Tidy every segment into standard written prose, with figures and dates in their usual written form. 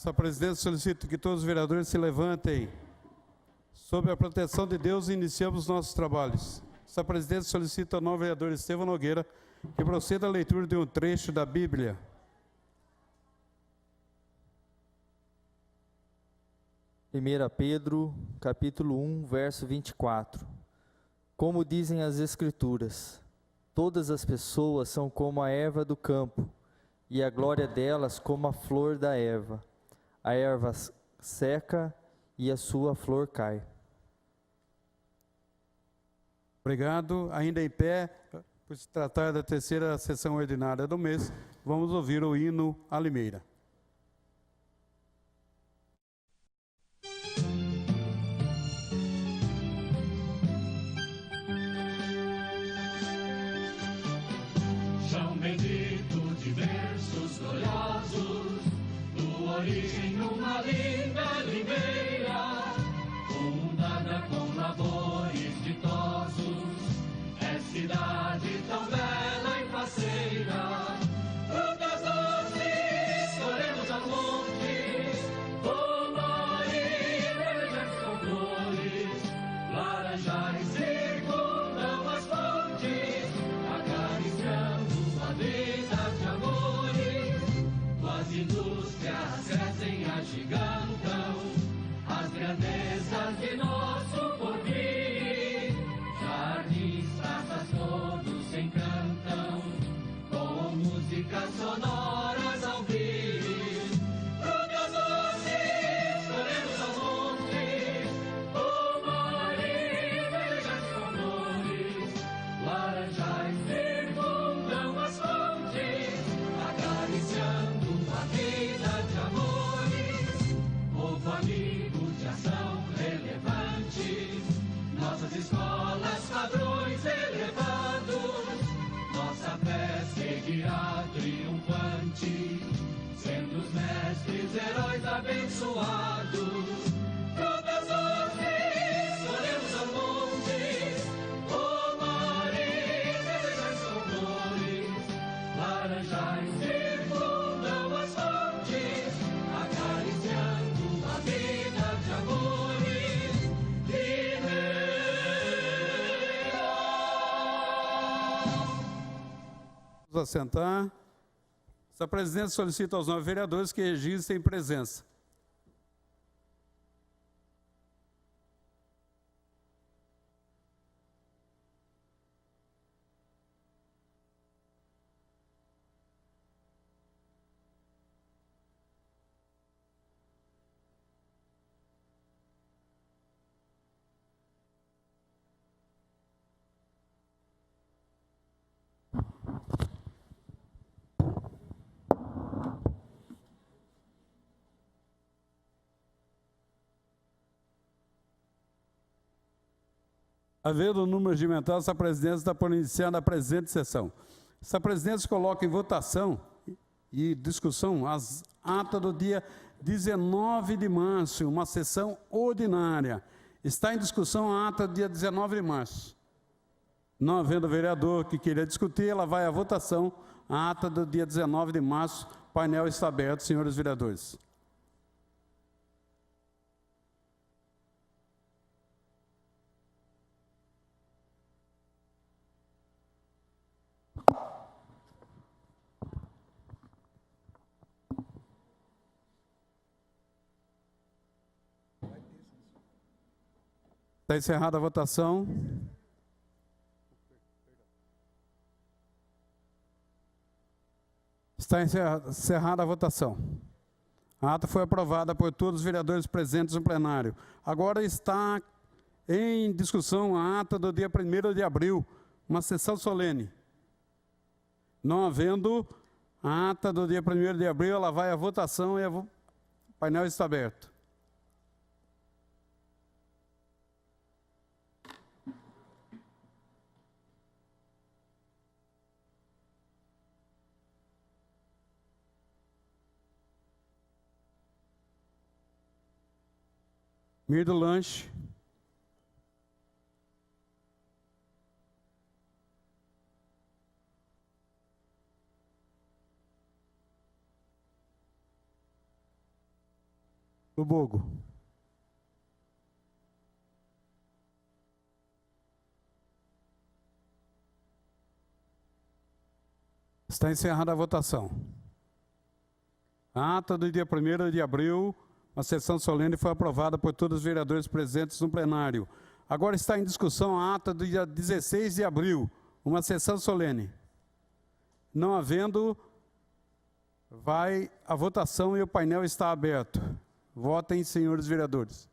Senhor presidente, solicito que todos os vereadores se levantem. Sob a proteção de Deus, iniciamos nossos trabalhos. Senhor presidente, solicito ao novo vereador Estevão Nogueira que proceda à leitura de um trecho da Bíblia. Primeira Pedro, capítulo 1, verso 24. Como dizem as Escrituras, todas as pessoas são como a erva do campo, e a glória delas como a flor da erva. A erva seca e a sua flor cai. Obrigado. Ainda em pé, por se tratar da terceira sessão ordinária do mês, vamos ouvir o hino à Limeira. Chão bendito de berços gloriosos, tua origem numa linda limeira, fundada com labores ditosos, é cidade tão bela e faceira. Frutas doces, colhemos aos montes, colores, verdejantes com flores, laranjais circundam as fontes, acariciando a vida de amores. Tuas indústrias crescem e agigantam as grandezas de nosso porvir. Jardins, praças, todos se encantam com músicas sonoras ao vir. Frutas doces, colhemos aos montes, pomariz, verdejantes com flores, laranjais circundam as fontes, acariciando a vida de amores. Povo amigo de ação relevante, nossas escolas padrões elevados, nossa fé seguirá triunfante, sendo os mestres heróis abençoados. Frutas doces, colhemos aos montes, pomariz, verdejantes com flores, laranjais circundam as fontes, acariciando a vida de amores. Vamos assentar. Senhor presidente, solicito aos novos vereadores que registrem presença. Havendo o número regimental, essa presidência está por iniciar na presente sessão. Essa presidência coloca em votação e discussão as atas do dia 19 de março, uma sessão ordinária. Está em discussão a ata do dia 19 de março. Não havendo vereador que queira discutir, ela vai à votação. A ata do dia 19 de março, o painel está aberto, senhores vereadores. Está encerrada a votação. Está encerrada a votação. A ata foi aprovada por todos os vereadores presentes no plenário. Agora está em discussão a ata do dia 1º de abril, uma sessão solene. Não havendo a ata do dia 1º de abril, ela vai à votação e o painel está aberto. Mir do lanche. Lubogo. Está encerrada a votação. A ata do dia 1º de abril, a sessão solene, foi aprovada por todos os vereadores presentes no plenário. Agora está em discussão a ata do dia 16 de abril, uma sessão solene. Não havendo, vai a votação e o painel está aberto. Votem, senhores vereadores.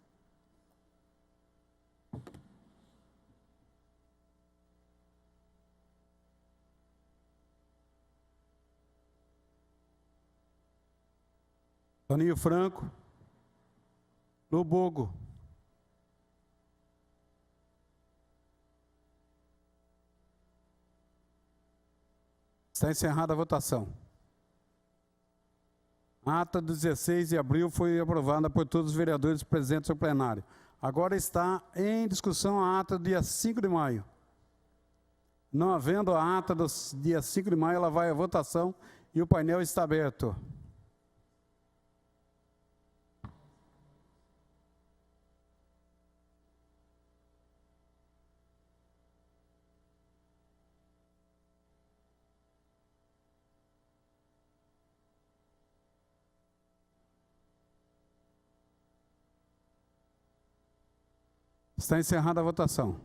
Toninho Franco. Lubogo. Está encerrada a votação. A ata do 16 de abril foi aprovada por todos os vereadores presentes no plenário. Agora está em discussão a ata do dia 5 de maio. Não havendo a ata do dia 5 de maio, ela vai à votação e o painel está aberto. Está encerrada a votação.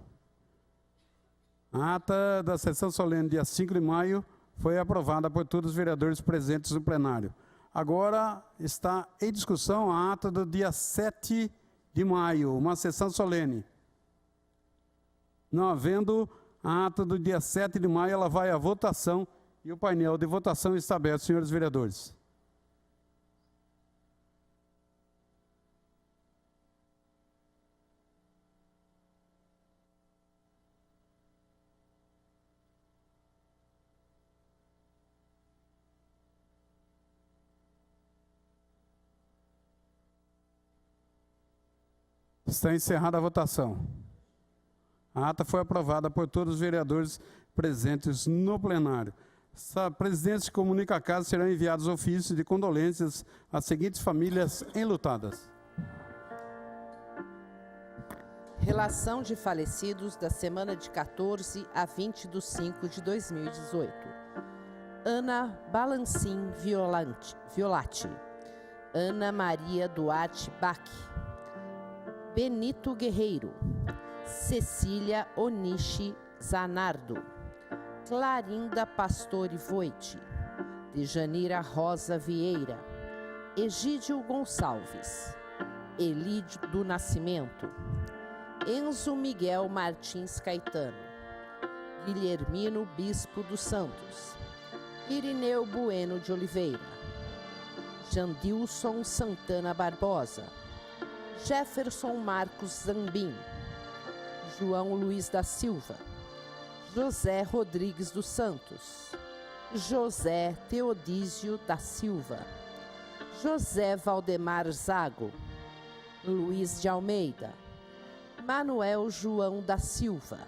A ata da sessão solene, dia 5 de maio, foi aprovada por todos os vereadores presentes no plenário. Agora está em discussão a ata do dia 7 de maio, uma sessão solene. Não havendo a ata do dia 7 de maio, ela vai à votação e o painel de votação está aberto, senhores vereadores. Está encerrada a votação. A ata foi aprovada por todos os vereadores presentes no plenário. A presidência comunica a casa serão enviados ofícios de condolências às seguintes famílias enlutadas. Relação de falecidos da semana de 14 a 20 de 5 de 2018. Ana Balancin Violatti. Ana Maria Duarte Bach. Benito Guerreiro, Cecília Onishi Zanardo, Clarinda Pastore Voit, Dejanira Rosa Vieira, Egídio Gonçalves, Elídio do Nascimento, Enzo Miguel Martins Caetano, Guilhermino Bispo dos Santos, Irineu Bueno de Oliveira, Jandilson Santana Barbosa, Jefferson Marcos Zambim, João Luiz da Silva, José Rodrigues dos Santos, José Teodísio da Silva, José Valdemar Zago, Luiz de Almeida, Manuel João da Silva,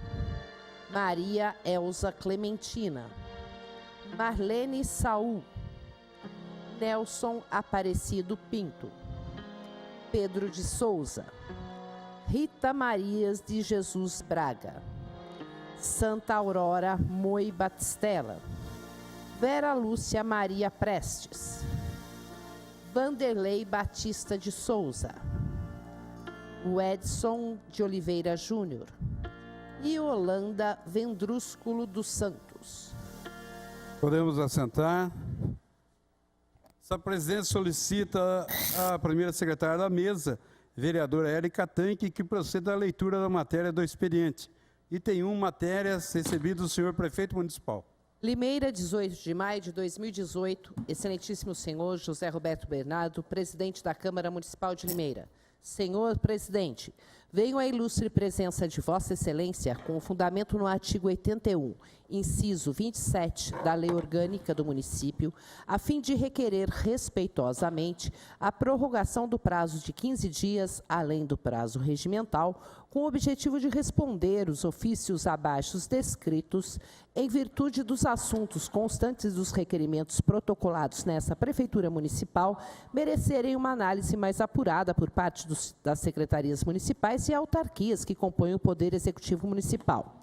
Maria Elza Clementina, Marlene Saul, Nelson Aparecido Pinto, Pedro de Souza, Rita Marias de Jesus Braga, Santa Aurora Moi Batistella, Vera Lúcia Maria Prestes, Vanderlei Batista de Souza, o Edson de Oliveira Júnior e Holanda Vendrúsculo dos Santos. Podemos assentar. A presidência solicita à primeira secretária da mesa, vereadora Érica Tanque, que proceda à leitura da matéria do expediente. Item 1, matérias recebidas do senhor prefeito municipal. Limeira, 18 de maio de 2018, excelentíssimo senhor José Roberto Bernardo, presidente da Câmara Municipal de Limeira. Senhor presidente, Venho à ilustre presença de Vossa Excelência com fundamento no artigo 81, inciso 27 da Lei Orgânica do Município, a fim de requerer respeitosamente a prorrogação do prazo de 15 dias, além do prazo regimental, com o objetivo de responder os ofícios abaixo descritos em virtude dos assuntos constantes dos requerimentos protocolados nessa Prefeitura Municipal merecerem uma análise mais apurada por parte das secretarias municipais e autarquias que compõem o Poder Executivo Municipal.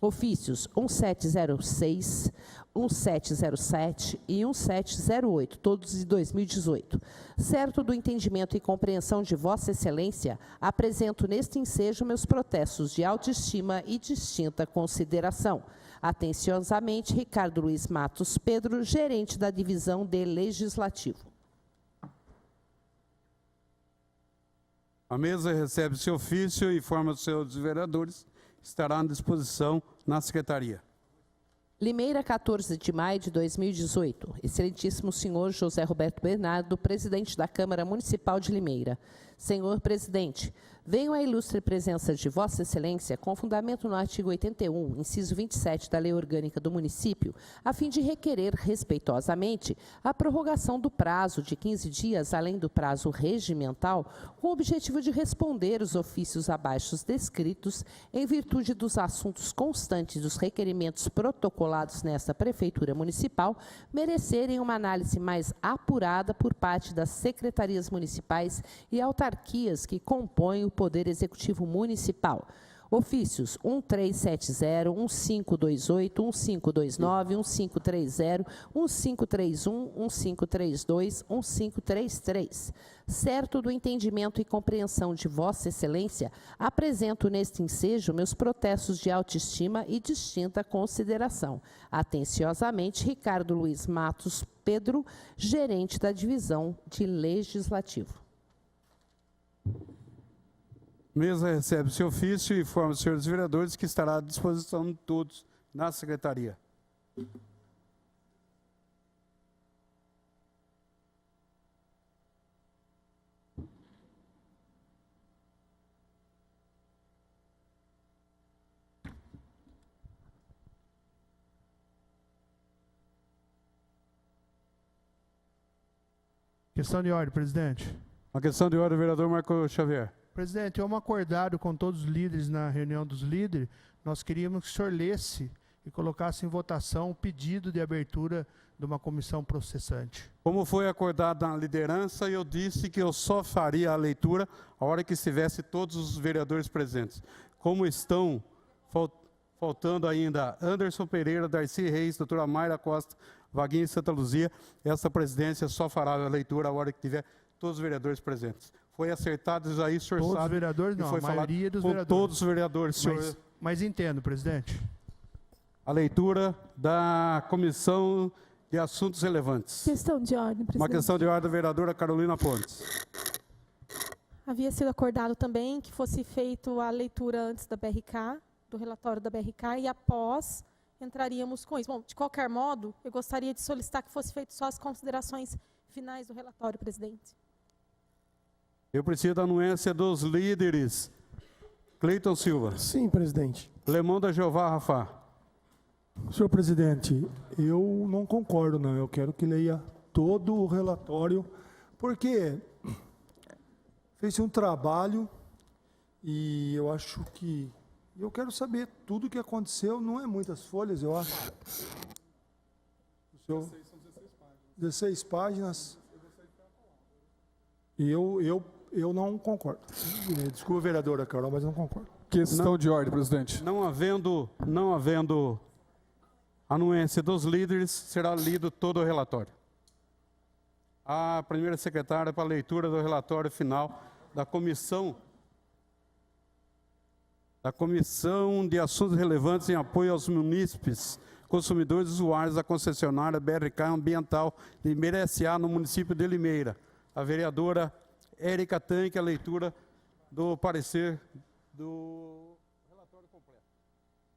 Ofícios 1706, 1707 e 1708, todos de 2018. Certo do entendimento e compreensão de Vossa Excelência, apresento neste ensejo meus protestos de autoestima e distinta consideração. Atenciosamente, Ricardo Luiz Matos Pedro, gerente da Divisão de Legislativo. A mesa recebe seu ofício e informa os seus vereadores. Estará à disposição na secretaria. Limeira, 14 de maio de 2018. Excelentíssimo senhor José Roberto Bernardo, presidente da Câmara Municipal de Limeira. Senhor presidente, venho à ilustre presença de Vossa Excelência com fundamento no artigo 81, inciso 27 da Lei Orgânica do Município, a fim de requerer respeitosamente a prorrogação do prazo de 15 dias, além do prazo regimental, com o objetivo de responder os ofícios abaixo descritos em virtude dos assuntos constantes dos requerimentos protocolados nesta Prefeitura Municipal merecerem uma análise mais apurada por parte das secretarias municipais e autarquias que compõem o Poder Executivo Municipal. Ofícios 1370, 1528, 1529, 1530, 1531, 1532, 1533. Certo do entendimento e compreensão de Vossa Excelência, apresento neste ensejo meus protestos de autoestima e distinta consideração. Atenciosamente, Ricardo Luiz Matos Pedro, gerente da Divisão de Legislativo. Mesa recebe seu ofício e informa os senhores vereadores que estará à disposição de todos na secretaria. Questão de ordem, presidente. Uma questão de ordem, vereador Marco Xavier. Presidente, eu acordado com todos os líderes na reunião dos líderes, nós queríamos que o senhor lesse e colocasse em votação o pedido de abertura de uma comissão processante. Como foi acordado na liderança, eu disse que eu só faria a leitura a hora que estivesse todos os vereadores presentes. Como estão faltando ainda Anderson Pereira, Darcy Reis, doutora Mayra Costa, Vaguinho e Santa Luzia, essa presidência só fará a leitura a hora que tiver todos os vereadores presentes. Foi acertado isso aí, senhor Todos sabe. os vereadores não, foi a maioria dos com vereadores. todos os vereadores, senhor. Mas entendo, presidente. A leitura da Comissão de Assuntos Relevantes. Questão de ordem, presidente. Uma questão de ordem da vereadora Carolina Pontes. Havia sido acordado também que fosse feita a leitura antes da BRK, do relatório da BRK, e após entraríamos com isso. Bom, de qualquer modo, eu gostaria de solicitar que fosse feito só as considerações finais do relatório, presidente. Eu preciso da anuência dos líderes. Cleiton Silva. Sim, presidente. Lemão da Jeová Rafá. Senhor presidente, eu não concordo, não. Eu quero que leia todo o relatório, porque fez um trabalho e eu acho que... Eu quero saber tudo o que aconteceu, não é muitas folhas, eu acho. O senhor, 16 páginas. E eu não concordo. Desculpa, vereadora Carol, mas eu não concordo. Questão de ordem, presidente. Não havendo anuência dos líderes, será lido todo o relatório. A primeira secretária para a leitura do relatório final da Comissão de Assuntos Relevantes em Apoio aos Munícipes, Consumidores e Usuários da Concessionária BRK Ambiental Limeira S.A. no município de Limeira. A vereadora Érica Tanque, a leitura do parecer do relatório completo.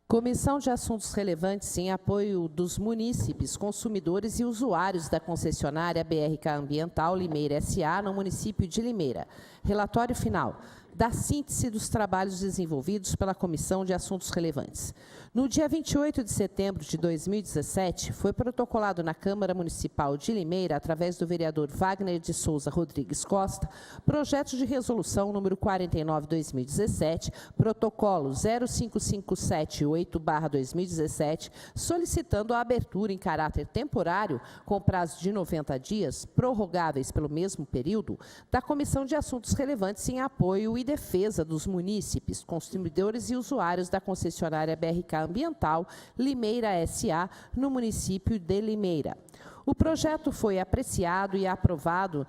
Comissão de Assuntos Relevantes em apoio dos munícipes, consumidores e usuários da concessionária BRK Ambiental Limeira S.A. no município de Limeira. Relatório final. da síntese dos trabalhos desenvolvidos pela Comissão de Assuntos Relevantes. No dia 28 de setembro de 2017, foi protocolado na Câmara Municipal de Limeira, através do vereador Wagner de Souza Rodrigues Costa, projeto de resolução número 49/2017, protocolo 05578/2017, solicitando a abertura em caráter temporário, com prazo de 90 dias, prorrogáveis pelo mesmo período, da Comissão de Assuntos Relevantes em apoio e defesa dos munícipes, consumidores e usuários da concessionária BRK Ambiental Limeira S.A., no município de Limeira. O projeto foi apreciado e aprovado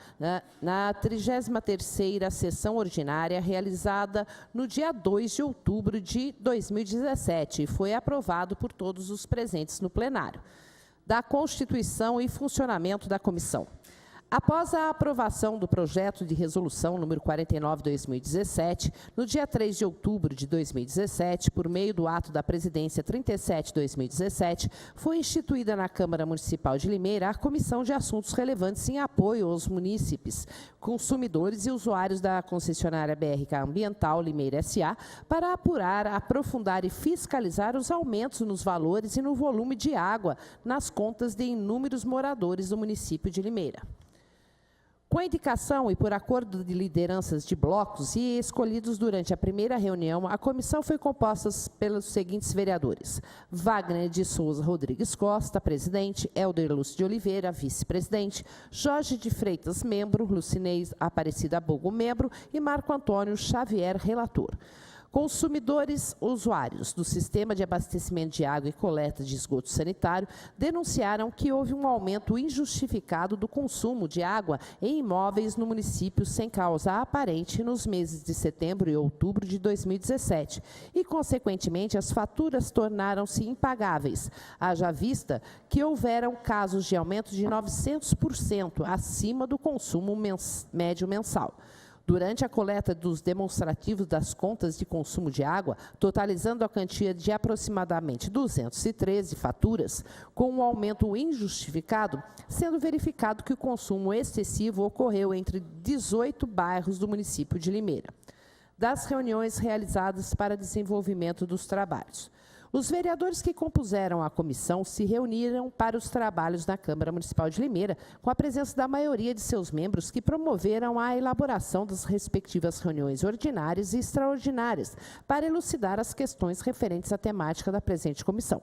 na 33ª sessão ordinária, realizada no dia 2 de outubro de 2017, e foi aprovado por todos os presentes no plenário. Da constituição e funcionamento da comissão. Após a aprovação do projeto de resolução número 49/2017, no dia 3 de outubro de 2017, por meio do ato da presidência 37/2017, foi instituída na Câmara Municipal de Limeira a Comissão de Assuntos Relevantes em apoio aos munícipes, consumidores e usuários da concessionária BRK Ambiental Limeira S.A. para apurar, aprofundar e fiscalizar os aumentos nos valores e no volume de água nas contas de inúmeros moradores do município de Limeira. Com a indicação e por acordo de lideranças de blocos e escolhidos durante a primeira reunião, a comissão foi composta pelos seguintes vereadores: Wagner de Souza Rodrigues Costa, presidente; Helder Lúcio de Oliveira, vice-presidente; Jorge de Freitas, membro; Lucinei Aparecida Bogo, membro; e Marco Antônio Xavier, relator. Consumidores usuários do Sistema de Abastecimento de Água e Coleta de Esgoto Sanitário denunciaram que houve um aumento injustificado do consumo de água em imóveis no município sem causa aparente nos meses de setembro e outubro de 2017 e, consequentemente, as faturas tornaram-se impagáveis, haja vista que houveram casos de aumento de 900% acima do consumo médio mensal. Durante a coleta dos demonstrativos das contas de consumo de água, totalizando a quantia de aproximadamente 213 faturas, com um aumento injustificado, sendo verificado que o consumo excessivo ocorreu entre 18 bairros do município de Limeira. Das reuniões realizadas para desenvolvimento dos trabalhos. Os vereadores que compuseram a comissão se reuniram para os trabalhos na Câmara Municipal de Limeira, com a presença da maioria de seus membros, que promoveram a elaboração das respectivas reuniões ordinárias e extraordinárias, para elucidar as questões referentes à temática da presente comissão.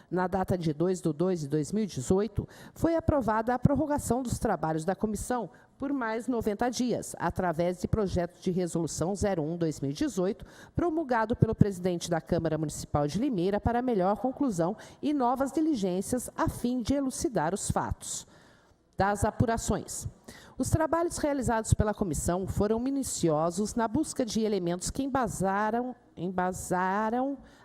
Na data de 2/2/2018, foi aprovada a prorrogação dos trabalhos da comissão por mais 90 dias, através de projeto de resolução 01/2018, promulgado pelo presidente da Câmara Municipal de Limeira para melhor conclusão e novas diligências a fim de elucidar os fatos. Das apurações. Os trabalhos realizados pela comissão foram minuciosos na busca de elementos que embasaram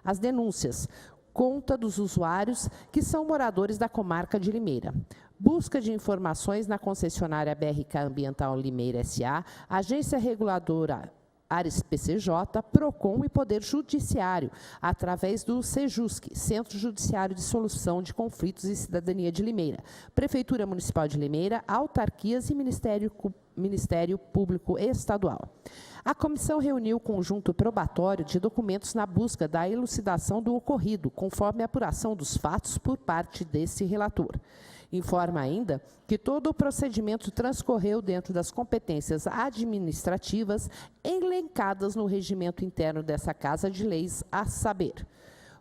as denúncias, conta dos usuários que são moradores da comarca de Limeira. Busca de informações na concessionária BRK Ambiental Limeira S.A., Agência Reguladora Ares PCJ, PROCON e Poder Judiciário, através do SEJUSC, Centro Judiciário de Solução de Conflitos e Cidadania de Limeira, Prefeitura Municipal de Limeira, autarquias e Ministério Público Estadual. A comissão reuniu o conjunto probatório de documentos na busca da elucidação do ocorrido, conforme a apuração dos fatos por parte desse relator. Informa ainda que todo o procedimento transcorreu dentro das competências administrativas elencadas no regimento interno dessa Casa de Leis, a saber: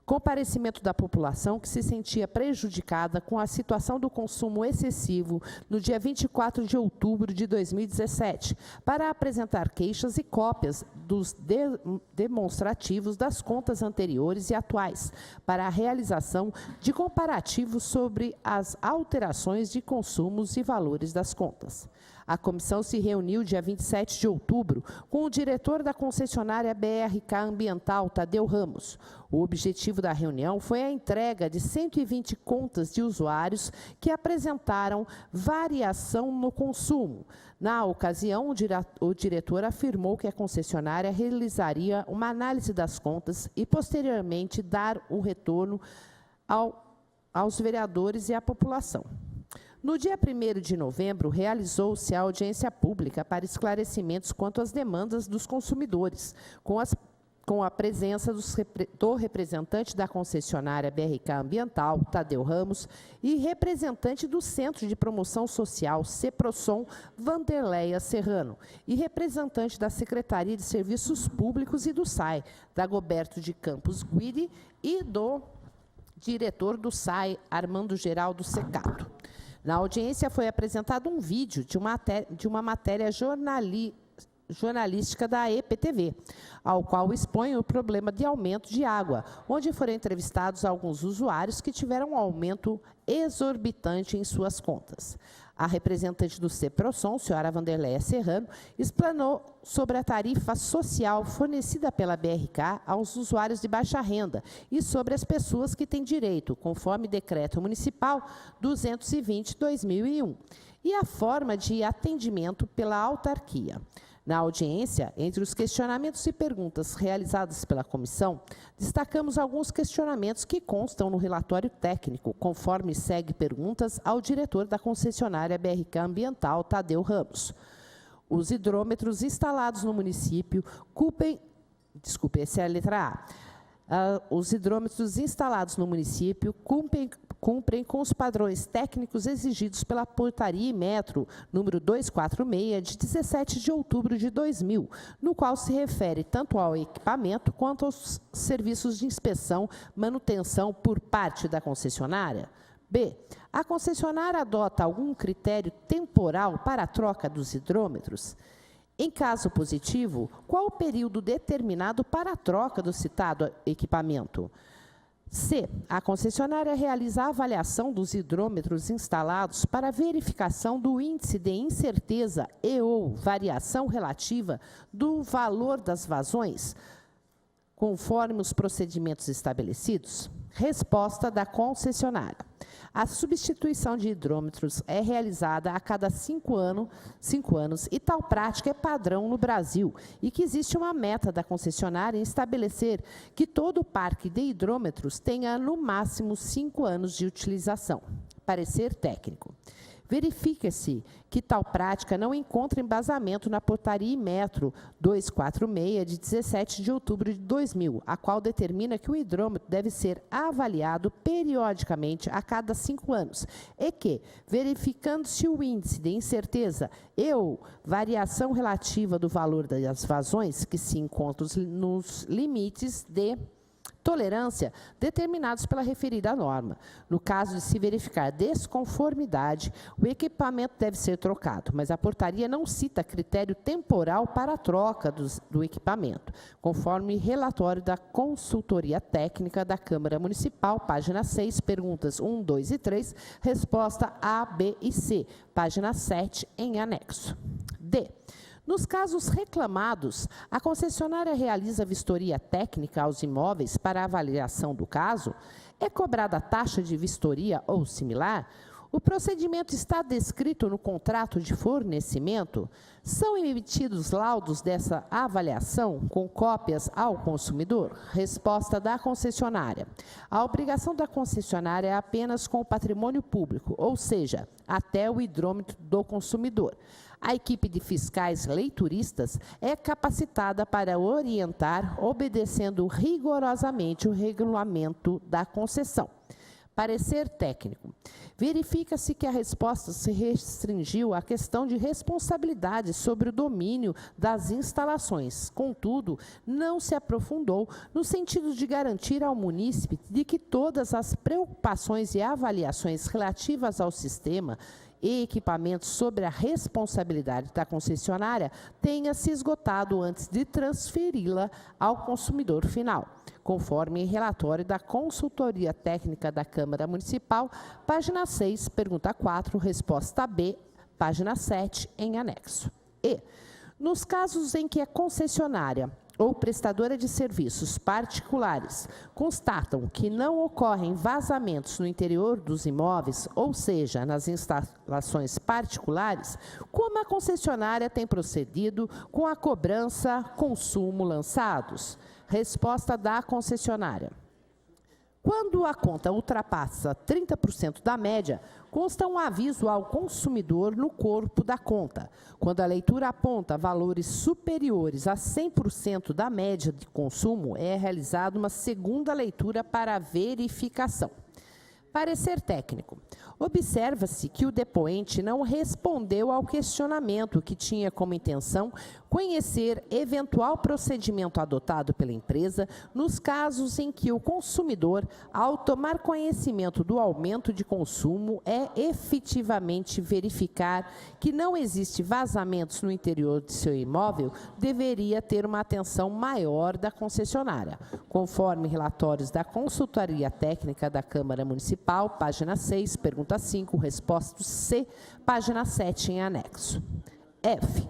comparecimento da população que se sentia prejudicada com a situação do consumo excessivo no dia 24 de outubro de 2017, para apresentar queixas e cópias dos demonstrativos das contas anteriores e atuais, para a realização de comparativos sobre as alterações de consumos e valores das contas. A comissão se reuniu dia 27 de outubro com o diretor da concessionária BRK Ambiental, Tadeu Ramos. O objetivo da reunião foi a entrega de 120 contas de usuários que apresentaram variação no consumo. Na ocasião, o diretor afirmou que a concessionária realizaria uma análise das contas e, posteriormente, dar o retorno aos vereadores e à população. No dia 1º de novembro, realizou-se a audiência pública para esclarecimentos quanto às demandas dos consumidores, com a presença do representante da concessionária BRK Ambiental, Tadeu Ramos, e representante do Centro de Promoção Social, CEPROSOM, Vanderleia Serrano, e representante da Secretaria de Serviços Públicos e do SAI, Dagoberto de Campos Guidi, e do diretor do SAI, Armando Geraldo Secato. Na audiência foi apresentado um vídeo de uma matéria jornalística da EPTV, ao qual expõe o problema de aumento de água, onde foram entrevistados alguns usuários que tiveram um aumento exorbitante em suas contas. A representante do CEPROSOM, senhora Vanderleia Serrano, explanou sobre a tarifa social fornecida pela BRK aos usuários de baixa renda e sobre as pessoas que têm direito, conforme Decreto Municipal 220/2001, e a forma de atendimento pela autarquia. Na audiência, entre os questionamentos e perguntas realizadas pela comissão, destacamos alguns questionamentos que constam no relatório técnico, conforme segue perguntas ao diretor da concessionária BRK Ambiental, Tadeu Ramos. Os hidrômetros instalados no município essa é a letra A. Os hidrômetros instalados no município cumprem com os padrões técnicos exigidos pela Portaria e Metro número 246, de 17 de outubro de 2000, no qual se refere tanto ao equipamento quanto aos serviços de inspeção, manutenção por parte da concessionária. B. A concessionária adota algum critério temporal para a troca dos hidrômetros? Em caso positivo, qual o período determinado para a troca do citado equipamento? C. A concessionária realiza a avaliação dos hidrômetros instalados para verificação do índice de incerteza e/ou variação relativa do valor das vazões, conforme os procedimentos estabelecidos? Resposta da concessionária. A substituição de hidrômetros é realizada a cada 5 anos e tal prática é padrão no Brasil e que existe uma meta da concessionária em estabelecer que todo o parque de hidrômetros tenha no máximo 5 anos de utilização. Parecer técnico. Verifica-se que tal prática não encontra embasamento na Portaria e Metro 246, de 17 de outubro de 2000, a qual determina que o hidrômetro deve ser avaliado periodicamente a cada 5 anos, e que, verificando-se o índice de incerteza e/ou variação relativa do valor das vazões que se encontram nos limites de tolerância determinados pela referida norma. No caso de se verificar desconformidade, o equipamento deve ser trocado, mas a portaria não cita critério temporal para a troca do equipamento, conforme relatório da Consultoria Técnica da Câmara Municipal, página 6, perguntas 1, 2 e 3, resposta A, B e C, página 7, em anexo. D. Nos casos reclamados, a concessionária realiza vistoria técnica aos imóveis para avaliação do caso? É cobrada taxa de vistoria ou similar? O procedimento está descrito no contrato de fornecimento? São emitidos laudos dessa avaliação com cópias ao consumidor? Resposta da concessionária. A obrigação da concessionária é apenas com o patrimônio público, ou seja, até o hidrômetro do consumidor. A equipe de fiscais leituristas é capacitada para orientar, obedecendo rigorosamente o regulamento da concessão. Parecer técnico. Verifica-se que a resposta se restringiu à questão de responsabilidade sobre o domínio das instalações. Contudo, não se aprofundou no sentido de garantir ao munícipe de que todas as preocupações e avaliações relativas ao sistema e equipamentos sobre a responsabilidade da concessionária tenha se esgotado antes de transferi-la ao consumidor final, conforme relatório da Consultoria Técnica da Câmara Municipal, página 6, pergunta 4, resposta B, página 7, em anexo. E, nos casos em que a concessionária ou prestadora de serviços particulares constatam que não ocorrem vazamentos no interior dos imóveis, ou seja, nas instalações particulares, como a concessionária tem procedido com a cobrança consumo lançados? Resposta da concessionária. Quando a conta ultrapassa 30% da média, consta um aviso ao consumidor no corpo da conta. Quando a leitura aponta valores superiores a 100% da média de consumo, é realizada uma segunda leitura para verificação. Parecer técnico. Observa-se que o depoente não respondeu ao questionamento, que tinha como intenção conhecer eventual procedimento adotado pela empresa nos casos em que o consumidor, ao tomar conhecimento do aumento de consumo, é efetivamente verificar que não existe vazamentos no interior de seu imóvel, deveria ter uma atenção maior da concessionária. Conforme relatórios da Consultoria Técnica da Câmara Municipal, página 6, pergunta 5, resposta C, página 7 em anexo. F.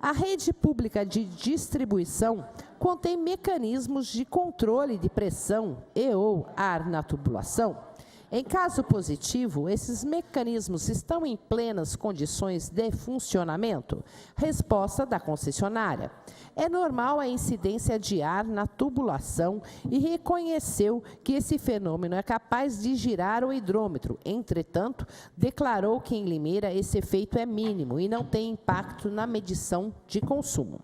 A rede pública de distribuição contém mecanismos de controle de pressão e/ou ar na tubulação. Em caso positivo, esses mecanismos estão em plenas condições de funcionamento? Resposta da concessionária. É normal a incidência de ar na tubulação e reconheceu que esse fenômeno é capaz de girar o hidrômetro. Entretanto, declarou que em Limeira esse efeito é mínimo e não tem impacto na medição de consumo.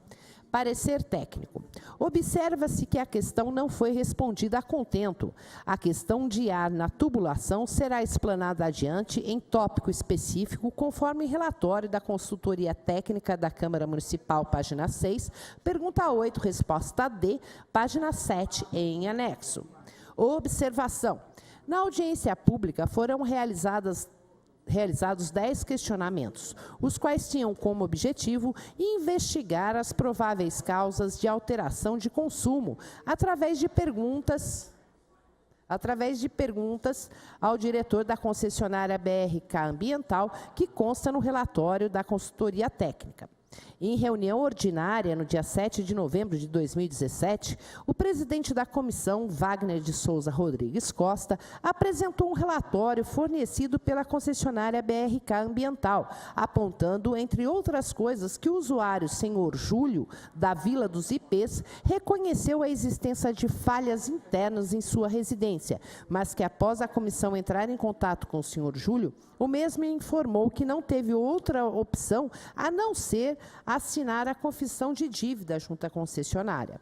Parecer técnico. Observa-se que a questão não foi respondida a contento. A questão de ar na tubulação será explanada adiante em tópico específico, conforme relatório da Consultoria Técnica da Câmara Municipal, página 6, pergunta 8, resposta D, página 7, em anexo. Observação. Na audiência pública foram realizados 10 questionamentos, os quais tinham como objetivo investigar as prováveis causas de alteração de consumo através de perguntas ao diretor da concessionária BRK Ambiental, que consta no relatório da Consultoria Técnica. Em reunião ordinária, no dia 7 de novembro de 2017, o presidente da comissão, Wagner de Souza Rodrigues Costa, apresentou um relatório fornecido pela concessionária BRK Ambiental, apontando, entre outras coisas, que o usuário, senhor Júlio, da Vila dos IPs, reconheceu a existência de falhas internas em sua residência, mas que após a comissão entrar em contato com o senhor Júlio, o mesmo informou que não teve outra opção a não ser assinar a confissão de dívida junto à concessionária.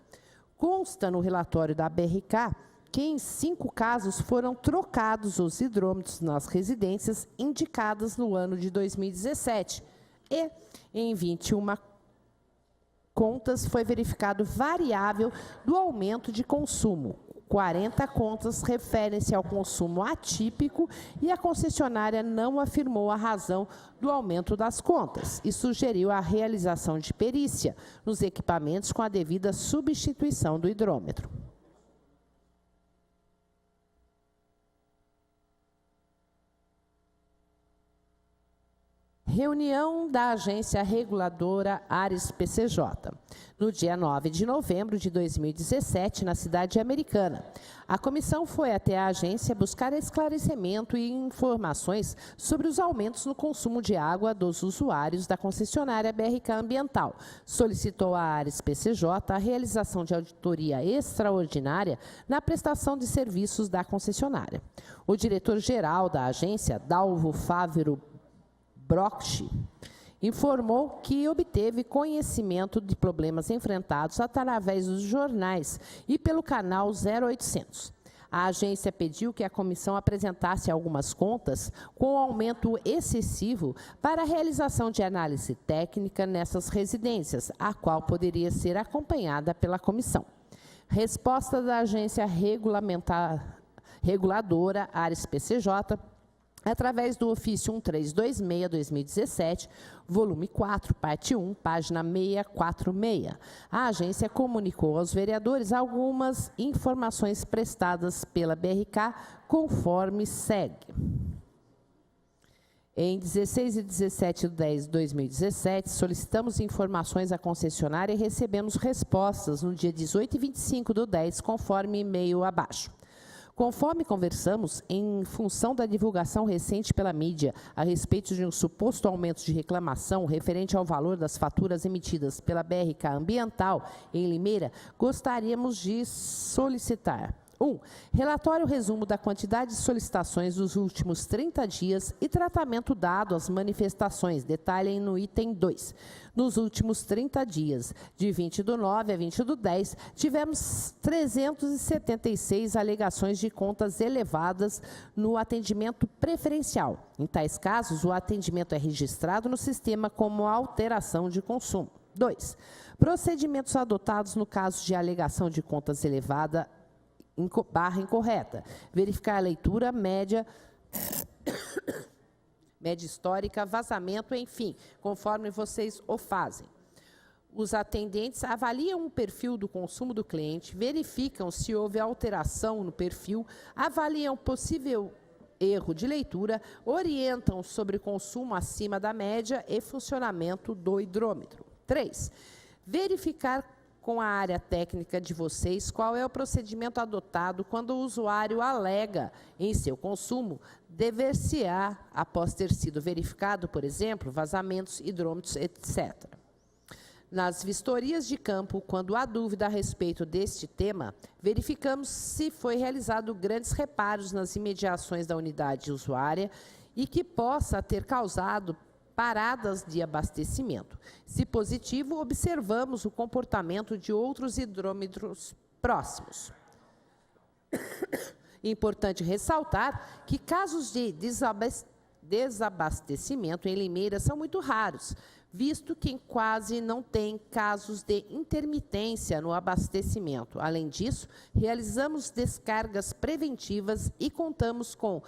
Consta no relatório da BRK que em 5 casos foram trocados os hidrômetros nas residências indicadas no ano de 2017 e em 21 contas foi verificado variável do aumento de consumo. 40 contas referem-se ao consumo atípico e a concessionária não afirmou a razão do aumento das contas e sugeriu a realização de perícia nos equipamentos com a devida substituição do hidrômetro. Reunião da Agência Reguladora Ares PCJ. No dia 9 de novembro de 2017, na cidade americana. A comissão foi até a agência buscar esclarecimento e informações sobre os aumentos no consumo de água dos usuários da concessionária BRK Ambiental. Solicitou à Ares PCJ a realização de auditoria extraordinária na prestação de serviços da concessionária. O diretor-geral da agência, Dalvo Fávero Brocksch, informou que obteve conhecimento de problemas enfrentados através dos jornais e pelo canal 0800. A agência pediu que a comissão apresentasse algumas contas com aumento excessivo para a realização de análise técnica nessas residências, a qual poderia ser acompanhada pela comissão. Resposta da agência reguladora Ares PCJ, através do ofício 1326/2017, volume 4, parte 1, página 646. A agência comunicou aos vereadores algumas informações prestadas pela BRK, conforme segue. Em 16 e 17 de 10 de 2017, solicitamos informações à concessionária e recebemos respostas no dia 18 e 25 do 10, conforme e-mail abaixo. Conforme conversamos, em função da divulgação recente pela mídia a respeito de um suposto aumento de reclamação referente ao valor das faturas emitidas pela BRK Ambiental em Limeira, gostaríamos de solicitar 1. Relatório resumo da quantidade de solicitações dos últimos 30 dias e tratamento dado às manifestações. Detalhem no item 2. Nos últimos 30 dias, de 20/9 a 20/10, tivemos 376 alegações de contas elevadas no atendimento preferencial. Em tais casos, o atendimento é registrado no sistema como alteração de consumo. 2. Procedimentos adotados no caso de alegação de contas elevada / incorreta. Verificar a leitura, média histórica, vazamento, enfim, conforme vocês o fazem. Os atendentes avaliam o perfil do consumo do cliente, verificam se houve alteração no perfil, avaliam possível erro de leitura, orientam sobre consumo acima da média e funcionamento do hidrômetro. 3. Verificar com a área técnica de vocês qual é o procedimento adotado quando o usuário alega em seu consumo dever-se-á, após ter sido verificado, por exemplo, vazamentos, hidrômetros, etc. Nas vistorias de campo, quando há dúvida a respeito deste tema, verificamos se foi realizado grandes reparos nas imediações da unidade usuária e que possa ter causado paradas de abastecimento. Se positivo, observamos o comportamento de outros hidrômetros próximos. Importante ressaltar que casos de desabastecimento em Limeira são muito raros, visto que quase não tem casos de intermitência no abastecimento. Além disso, realizamos descargas preventivas e contamos com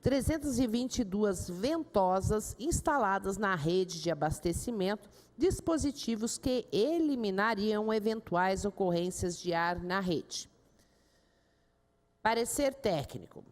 322 ventosas instaladas na rede de abastecimento, dispositivos que eliminariam eventuais ocorrências de ar na rede. Parecer técnico.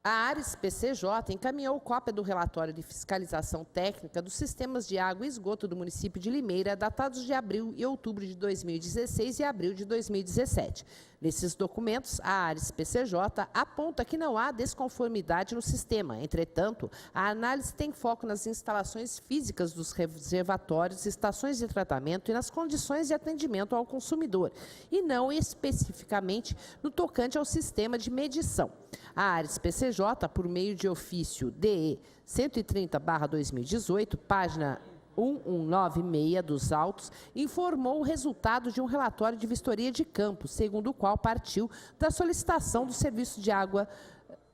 A Ares PCJ encaminhou cópia do relatório de fiscalização técnica dos sistemas de água e esgoto do município de Limeira, datados de abril e outubro de 2016 e abril de 2017. Nesses documentos, a Ares PCJ aponta que não há desconformidade no sistema. Entretanto, a análise tem foco nas instalações físicas dos reservatórios, estações de tratamento e nas condições de atendimento ao consumidor, e não especificamente no tocante ao sistema de medição. A Ares PCJ, por meio de ofício DE 130/2018, página 1196 dos autos, informou o resultado de um relatório de vistoria de campo, segundo o qual partiu da solicitação do Serviço de Água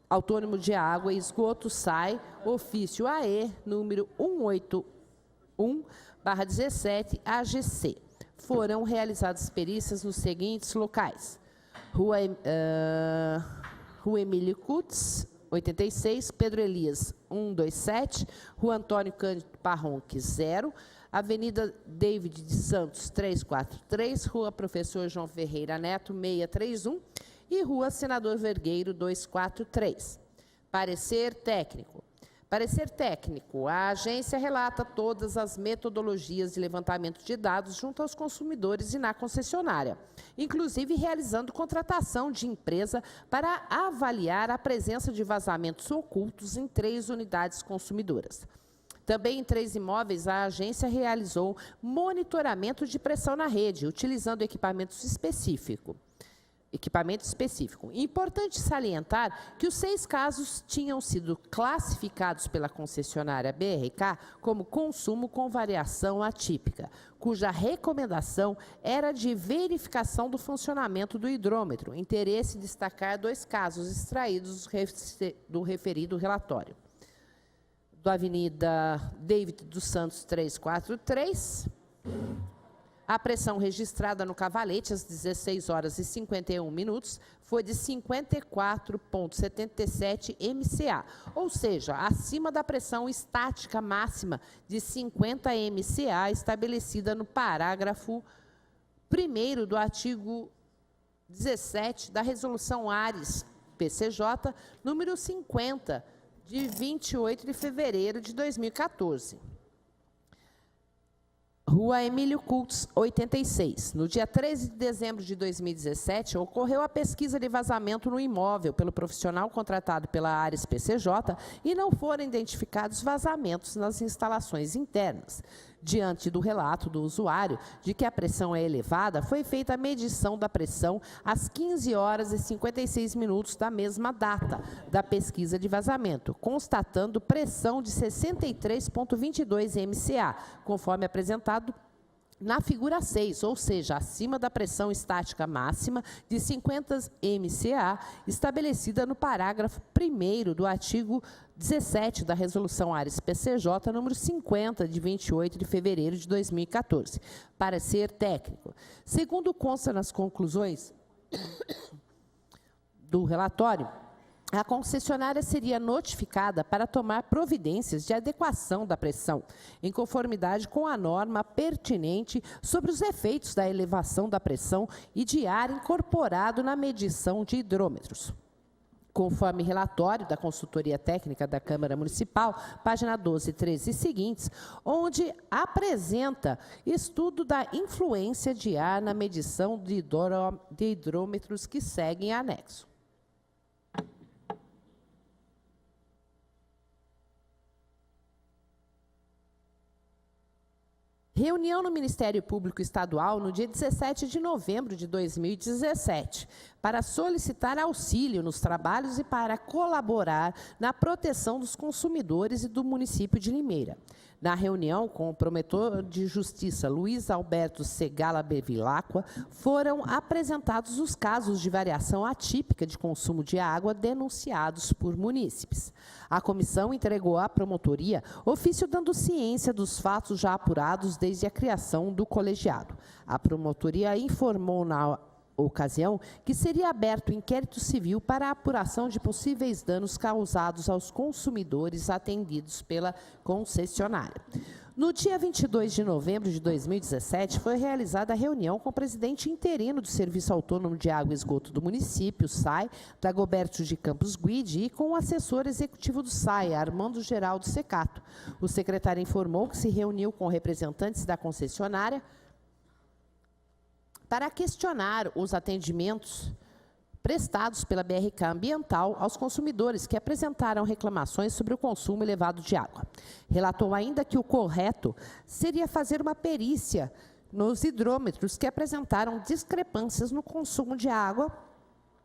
Autônomo de Água e Esgoto, SAI, ofício AE, número 181/17, AGC. Foram realizadas perícias nos seguintes locais: Rua Emílio Kutz, 86, Pedro Elias, 127, Rua Antônio Cândido Parronque, 0, Avenida David de Santos, 343, Rua Professor João Ferreira Neto, 631 e Rua Senador Vergueiro, 243. Parecer técnico. Parecer técnico. A agência relata todas as metodologias de levantamento de dados junto aos consumidores e na concessionária, inclusive realizando contratação de empresa para avaliar a presença de vazamentos ocultos em 3 unidades consumidoras. Também em 3 imóveis, a agência realizou monitoramento de pressão na rede, utilizando equipamento específico. Importante salientar que os 6 casos tinham sido classificados pela concessionária BRK como consumo com variação atípica, cuja recomendação era de verificação do funcionamento do hidrômetro. Interesse em destacar 2 casos extraídos do referido relatório. Do Avenida David dos Santos, 343... A pressão registrada no cavalete às 16 horas e 51 minutos foi de 54,77 MCA, ou seja, acima da pressão estática máxima de 50 MCA estabelecida no parágrafo 1º do artigo 17 da Resolução Ares PCJ, número 50, de 28 de fevereiro de 2014. Rua Emílio Kutz, 86. No dia 13 de dezembro de 2017, ocorreu a pesquisa de vazamento no imóvel pelo profissional contratado pela Ares PCJ e não foram identificados vazamentos nas instalações internas. Diante do relato do usuário de que a pressão é elevada, foi feita a medição da pressão às 15 horas e 56 minutos da mesma data da pesquisa de vazamento, constatando pressão de 63,22 MCA, conforme apresentado na figura 6, ou seja, acima da pressão estática máxima de 50 MCA, estabelecida no parágrafo 1º do artigo 17 da Resolução Ares-PCJ, número 50, de 28 de fevereiro de 2014. Parecer técnico. Segundo consta nas conclusões do relatório, a concessionária seria notificada para tomar providências de adequação da pressão, em conformidade com a norma pertinente sobre os efeitos da elevação da pressão e de ar incorporado na medição de hidrômetros. Conforme relatório da Consultoria Técnica da Câmara Municipal, página 12, 13 e seguintes, onde apresenta estudo da influência de ar na medição de hidrômetros que seguem anexo. Reunião no Ministério Público Estadual no dia 17 de novembro de 2017, para solicitar auxílio nos trabalhos e para colaborar na proteção dos consumidores e do município de Limeira. Na reunião com o promotor de justiça Luiz Alberto Segala Bevilacqua, foram apresentados os casos de variação atípica de consumo de água denunciados por munícipes. A comissão entregou à promotoria ofício dando ciência dos fatos já apurados desde a criação do colegiado. A promotoria informou na ocasião que seria aberto inquérito civil para a apuração de possíveis danos causados aos consumidores atendidos pela concessionária. No dia 22 de novembro de 2017, foi realizada a reunião com o presidente interino do Serviço Autônomo de Água e Esgoto do município, SAI, Dagoberto de Campos Guide, e com o assessor executivo do SAI, Armando Geraldo Secato. O secretário informou que se reuniu com representantes da concessionária para questionar os atendimentos prestados pela BRK Ambiental aos consumidores que apresentaram reclamações sobre o consumo elevado de água. Relatou ainda que o correto seria fazer uma perícia nos hidrômetros que apresentaram discrepâncias no consumo de água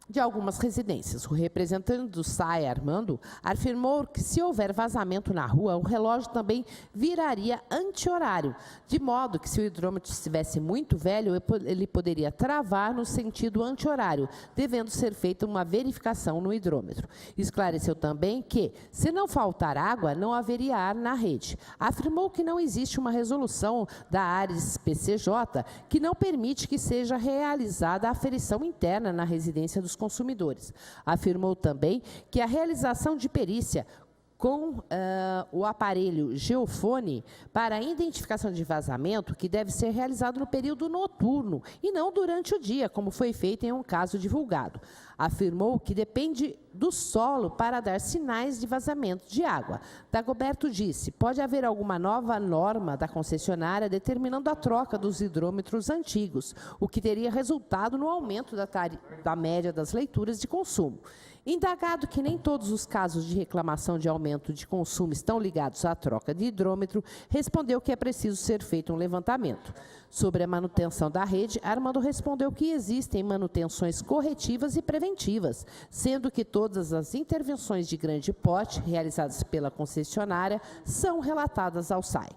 de algumas residências. O representante do SAI, Armando, afirmou que se houver vazamento na rua, o relógio também viraria anti-horário, de modo que se o hidrômetro estivesse muito velho, ele poderia travar no sentido anti-horário, devendo ser feita uma verificação no hidrômetro. Esclareceu também que, se não faltar água, não haveria ar na rede. Afirmou que não existe uma resolução da Ares-PCJ que não permite que seja realizada a aferição interna na residência dos consumidores. Afirmou também que a realização de perícia com o aparelho geofone para a identificação de vazamento, que deve ser realizado no período noturno e não durante o dia, como foi feito em um caso divulgado. Afirmou que depende do solo para dar sinais de vazamento de água. Dagoberto disse, pode haver alguma nova norma da concessionária determinando a troca dos hidrômetros antigos, o que teria resultado no aumento da média das leituras de consumo. Indagado que nem todos os casos de reclamação de aumento de consumo estão ligados à troca de hidrômetro, respondeu que é preciso ser feito um levantamento. Sobre a manutenção da rede, Armando respondeu que existem manutenções corretivas e preventivas, sendo que todas as intervenções de grande porte realizadas pela concessionária são relatadas ao SAI.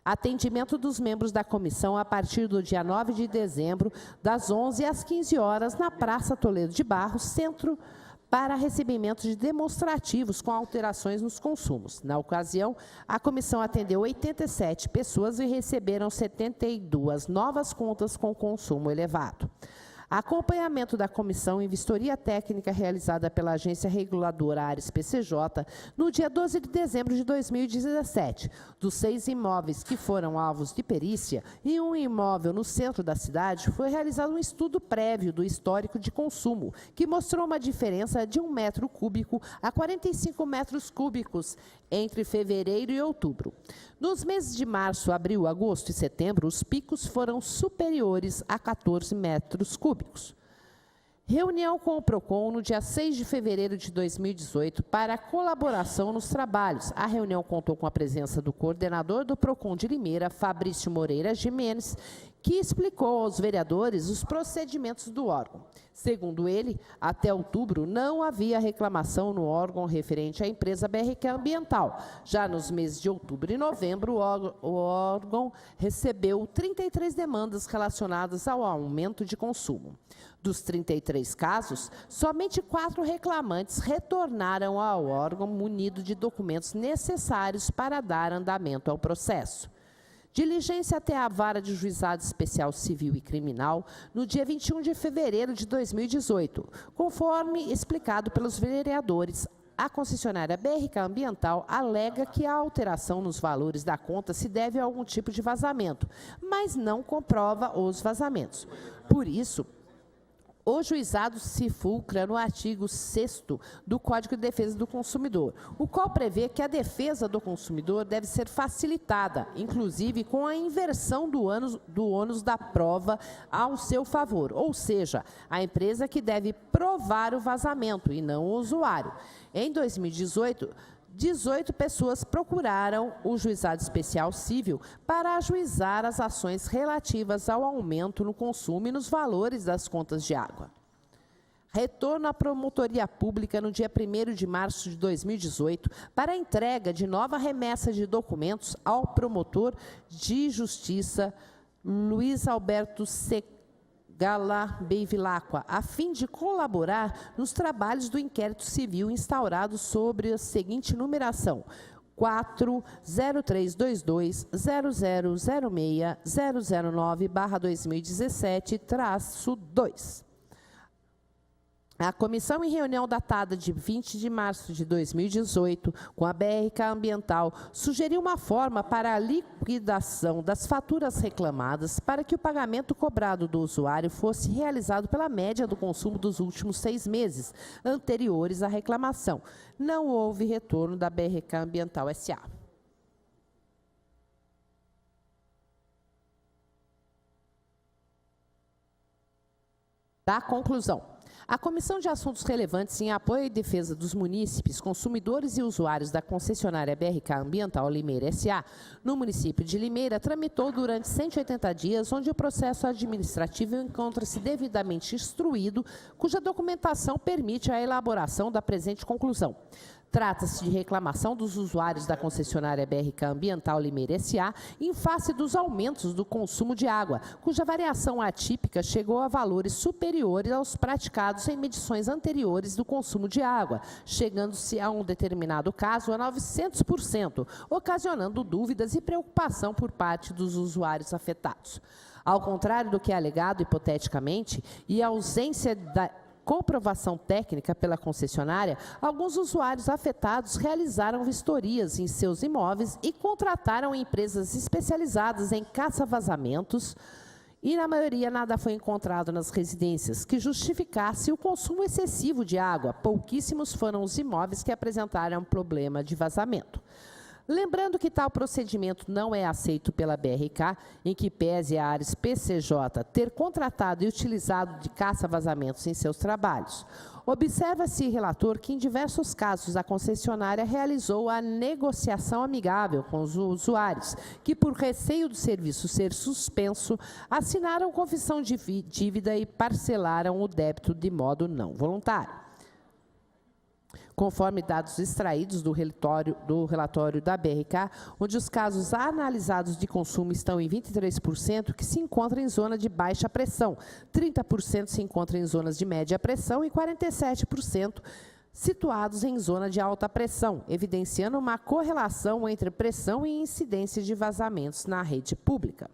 Atendimento dos membros da comissão a partir do dia 9 de dezembro, das 11 às 15 horas, na Praça Toledo de Barros, centro, para recebimento de demonstrativos com alterações nos consumos. Na ocasião, a comissão atendeu 87 pessoas e receberam 72 novas contas com consumo elevado. Acompanhamento da comissão em vistoria técnica realizada pela Agência Reguladora Ares-PCJ no dia 12 de dezembro de 2017. Dos 6 imóveis que foram alvos de perícia, em um imóvel no centro da cidade, foi realizado um estudo prévio do histórico de consumo, que mostrou uma diferença de 1 metro cúbico a 45 metros cúbicos entre fevereiro e outubro. Nos meses de março, abril, agosto e setembro, os picos foram superiores a 14 metros cúbicos. Reunião com o PROCON no dia 6 de fevereiro de 2018 para a colaboração nos trabalhos. A reunião contou com a presença do coordenador do PROCON de Limeira, Fabrício Moreira Gimenez, que explicou aos vereadores os procedimentos do órgão. Segundo ele, até outubro não havia reclamação no órgão referente à empresa BRK Ambiental. Já nos meses de outubro e novembro, o órgão recebeu 33 demandas relacionadas ao aumento de consumo. Dos 33 casos, somente 4 reclamantes retornaram ao órgão munido de documentos necessários para dar andamento ao processo. Diligência até a Vara de Juizado Especial Civil e Criminal no dia 21 de fevereiro de 2018. Conforme explicado pelos vereadores, a concessionária BRK Ambiental alega que a alteração nos valores da conta se deve a algum tipo de vazamento, mas não comprova os vazamentos. Por isso, o juizado se fulcra no artigo 6º do Código de Defesa do Consumidor, o qual prevê que a defesa do consumidor deve ser facilitada, inclusive com a inversão do ônus da prova ao seu favor, ou seja, a empresa que deve provar o vazamento e não o usuário. Em 2018, 18 pessoas procuraram o Juizado Especial Civil para ajuizar as ações relativas ao aumento no consumo e nos valores das contas de água. Retorno à promotoria pública no dia 1º de março de 2018 para a entrega de nova remessa de documentos ao promotor de justiça Luiz Alberto Segala Bevilacqua, a fim de colaborar nos trabalhos do inquérito civil instaurado sobre a seguinte numeração: 403220006-009/2017-2. A comissão, em reunião datada de 20 de março de 2018, com a BRK Ambiental, sugeriu uma forma para a liquidação das faturas reclamadas para que o pagamento cobrado do usuário fosse realizado pela média do consumo dos últimos 6 meses anteriores à reclamação. Não houve retorno da BRK Ambiental S.A. Da conclusão. A Comissão de Assuntos Relevantes em Apoio e Defesa dos Munícipes, Consumidores e Usuários da concessionária BRK Ambiental Limeira S.A., no município de Limeira, tramitou durante 180 dias, onde o processo administrativo encontra-se devidamente instruído, cuja documentação permite a elaboração da presente conclusão. Trata-se de reclamação dos usuários da concessionária BRK Ambiental Limeira S.A. em face dos aumentos do consumo de água, cuja variação atípica chegou a valores superiores aos praticados em medições anteriores do consumo de água, chegando-se a um determinado caso a 900%, ocasionando dúvidas e preocupação por parte dos usuários afetados. Ao contrário do que é alegado hipoteticamente, e a ausência da comprovação técnica pela concessionária, alguns usuários afetados realizaram vistorias em seus imóveis e contrataram empresas especializadas em caça-vazamentos, e na maioria nada foi encontrado nas residências que justificasse o consumo excessivo de água. Pouquíssimos foram os imóveis que apresentaram problema de vazamento. Lembrando que tal procedimento não é aceito pela BRK, em que pese a Ares PCJ ter contratado e utilizado de caça-vazamentos em seus trabalhos. Observa-se, relator, que em diversos casos a concessionária realizou a negociação amigável com os usuários, que por receio do serviço ser suspenso, assinaram confissão de dívida e parcelaram o débito de modo não voluntário. Conforme dados extraídos do relatório da BRK, onde os casos analisados de consumo estão em 23%, que se encontram em zona de baixa pressão, 30% se encontram em zonas de média pressão e 47% situados em zona de alta pressão, evidenciando uma correlação entre pressão e incidência de vazamentos na rede pública.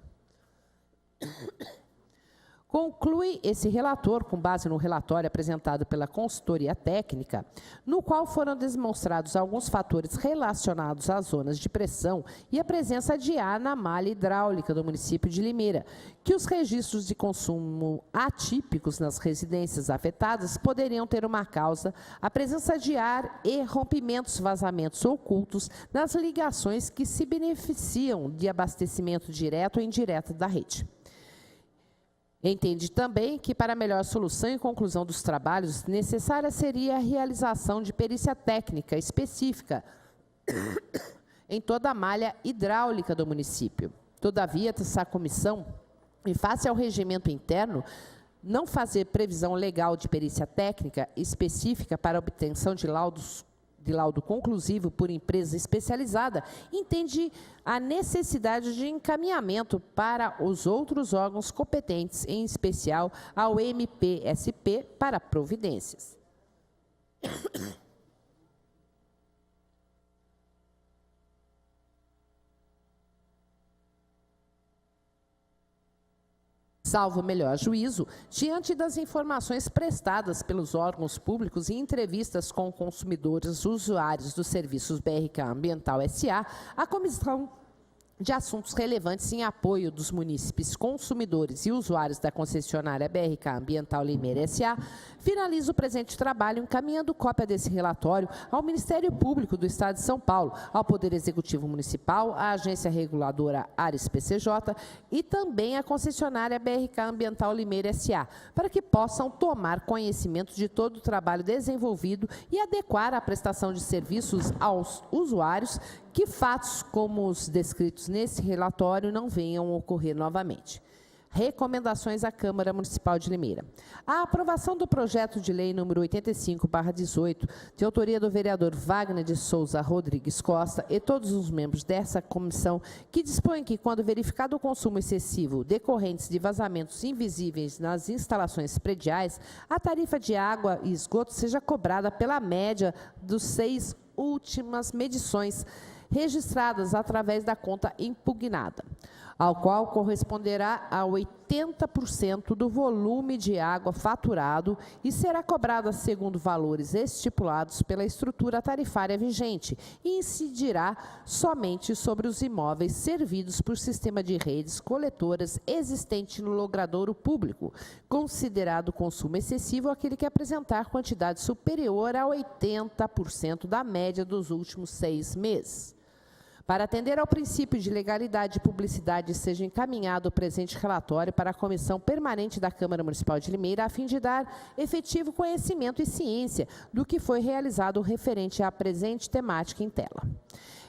Conclui esse relator, com base no relatório apresentado pela consultoria técnica, no qual foram demonstrados alguns fatores relacionados às zonas de pressão e a presença de ar na malha hidráulica do município de Limeira, que os registros de consumo atípicos nas residências afetadas poderiam ter uma causa, a presença de ar e rompimentos, vazamentos ocultos nas ligações que se beneficiam de abastecimento direto ou indireto da rede. Entende também que, para melhor solução e conclusão dos trabalhos, necessária seria a realização de perícia técnica específica em toda a malha hidráulica do município. Todavia, essa comissão, em face ao regimento interno, não fazer previsão legal de perícia técnica específica para obtenção de laudo conclusivo por empresa especializada, entende a necessidade de encaminhamento para os outros órgãos competentes, em especial ao MPSP, para providências. Salvo melhor juízo, diante das informações prestadas pelos órgãos públicos e entrevistas com consumidores usuários dos serviços BRK Ambiental S.A., a Comissão de Assuntos Relevantes em apoio dos munícipes consumidores e usuários da concessionária BRK Ambiental Limeira S.A., finaliza o presente trabalho encaminhando cópia desse relatório ao Ministério Público do Estado de São Paulo, ao Poder Executivo Municipal, à Agência Reguladora Ares PCJ e também à concessionária BRK Ambiental Limeira S.A., para que possam tomar conhecimento de todo o trabalho desenvolvido e adequar a prestação de serviços aos usuários, que fatos como os descritos nesse relatório não venham a ocorrer novamente. Recomendações à Câmara Municipal de Limeira. A aprovação do projeto de lei número 85/18, de autoria do vereador Wagner de Souza Rodrigues Costa e todos os membros dessa comissão, que dispõe que, quando verificado o consumo excessivo decorrentes de vazamentos invisíveis nas instalações prediais, a tarifa de água e esgoto seja cobrada pela média dos 6 últimas medições registradas através da conta impugnada, ao qual corresponderá a 80% do volume de água faturado e será cobrada segundo valores estipulados pela estrutura tarifária vigente e incidirá somente sobre os imóveis servidos por sistema de redes coletoras existente no logradouro público, considerado consumo excessivo aquele que apresentar quantidade superior a 80% da média dos últimos 6 meses. Para atender ao princípio de legalidade e publicidade, seja encaminhado o presente relatório para a Comissão Permanente da Câmara Municipal de Limeira, a fim de dar efetivo conhecimento e ciência do que foi realizado referente à presente temática em tela.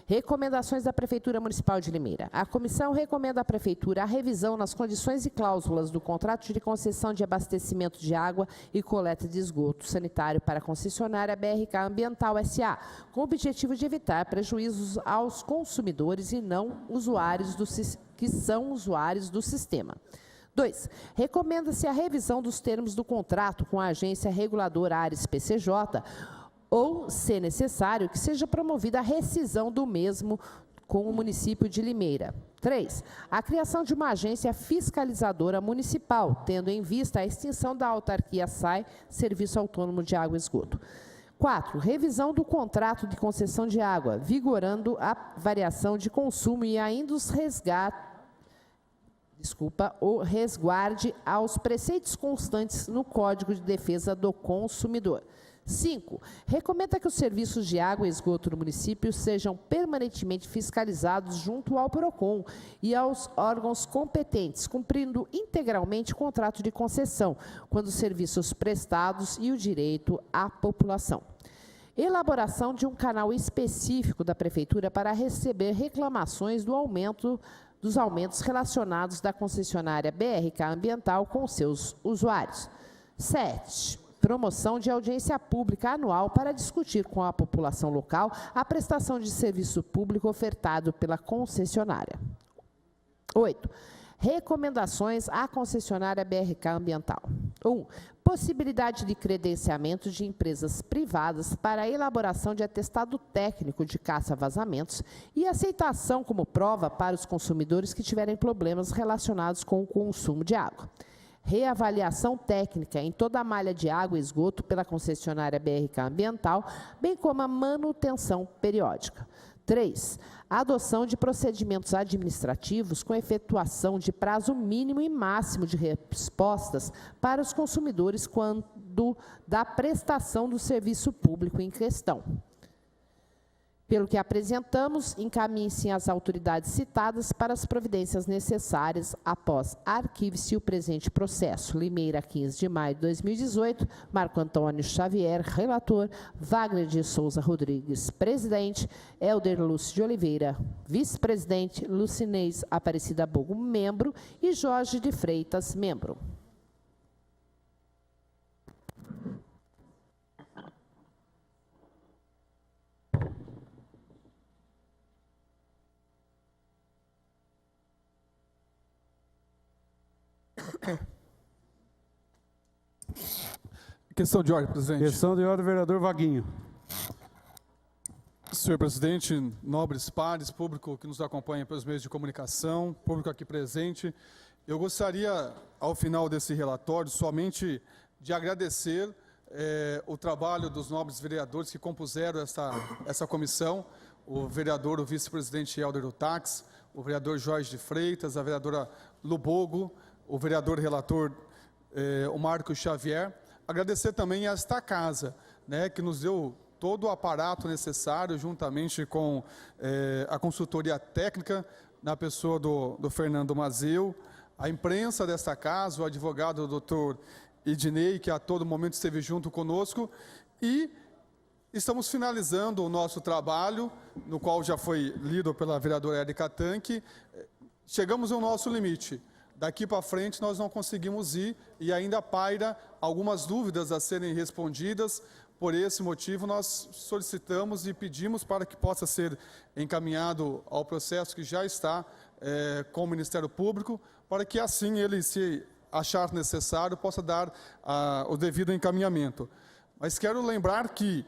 Recomendações da Prefeitura Municipal de Limeira. A comissão recomenda à Prefeitura a revisão nas condições e cláusulas do contrato de concessão de abastecimento de água e coleta de esgoto sanitário para a concessionária BRK Ambiental S.A., com o objetivo de evitar prejuízos aos consumidores e não usuários que são usuários do sistema. 2. Recomenda-se a revisão dos termos do contrato com a Agência Reguladora Ares PCJ, ou, se necessário, que seja promovida a rescisão do mesmo com o município de Limeira. 3. A criação de uma agência fiscalizadora municipal, tendo em vista a extinção da autarquia SAI, Serviço Autônomo de Água e Esgoto. 4. Revisão do contrato de concessão de água, vigorando a variação de consumo e ainda os o resguarde aos preceitos constantes no Código de Defesa do Consumidor. 5. Recomenda que os serviços de água e esgoto no município sejam permanentemente fiscalizados junto ao PROCON e aos órgãos competentes, cumprindo integralmente o contrato de concessão, quando os serviços prestados e o direito à população. Elaboração de um canal específico da Prefeitura para receber reclamações dos aumentos relacionados da concessionária BRK Ambiental com seus usuários. 7. Promoção de audiência pública anual para discutir com a população local a prestação de serviço público ofertado pela concessionária. 8. Recomendações à concessionária BRK Ambiental. 1. Possibilidade de credenciamento de empresas privadas para a elaboração de atestado técnico de caça-vazamentos e aceitação como prova para os consumidores que tiverem problemas relacionados com o consumo de água. Reavaliação técnica em toda a malha de água e esgoto pela concessionária BRK Ambiental, bem como a manutenção periódica. 3. Adoção de procedimentos administrativos com efetuação de prazo mínimo e máximo de respostas para os consumidores quando da prestação do serviço público em questão. Pelo que apresentamos, encaminhe-se às autoridades citadas para as providências necessárias após arquive-se o presente processo. Limeira, 15 de maio de 2018, Marco Antônio Xavier, relator, Wagner de Souza Rodrigues, presidente, Helder Lúcio de Oliveira, vice-presidente, Lucinês Aparecida Bogo, membro, e Jorge de Freitas, membro. Questão de ordem, presidente. Questão de ordem, vereador Vaguinho. Senhor presidente, nobres pares, público que nos acompanha pelos meios de comunicação, público aqui presente, eu gostaria, ao final desse relatório, somente de agradecer o trabalho dos nobres vereadores que compuseram essa comissão, o vereador, o vice-presidente Helder Utax, o vereador Jorge de Freitas, a vereadora Lubogo, o vereador relator, o Marco Xavier. Agradecer também a esta casa, né, que nos deu todo o aparato necessário, juntamente com a consultoria técnica, na pessoa do Fernando Mazeu, a imprensa desta casa, o advogado doutor Idinei, que a todo momento esteve junto conosco, e estamos finalizando o nosso trabalho, no qual já foi lido pela vereadora Érica Tanque. Chegamos ao nosso limite. Daqui para frente nós não conseguimos ir e ainda paira algumas dúvidas a serem respondidas. Por esse motivo, nós solicitamos e pedimos para que possa ser encaminhado ao processo que já está com o Ministério Público, para que assim ele, se achar necessário, possa dar o devido encaminhamento. Mas quero lembrar que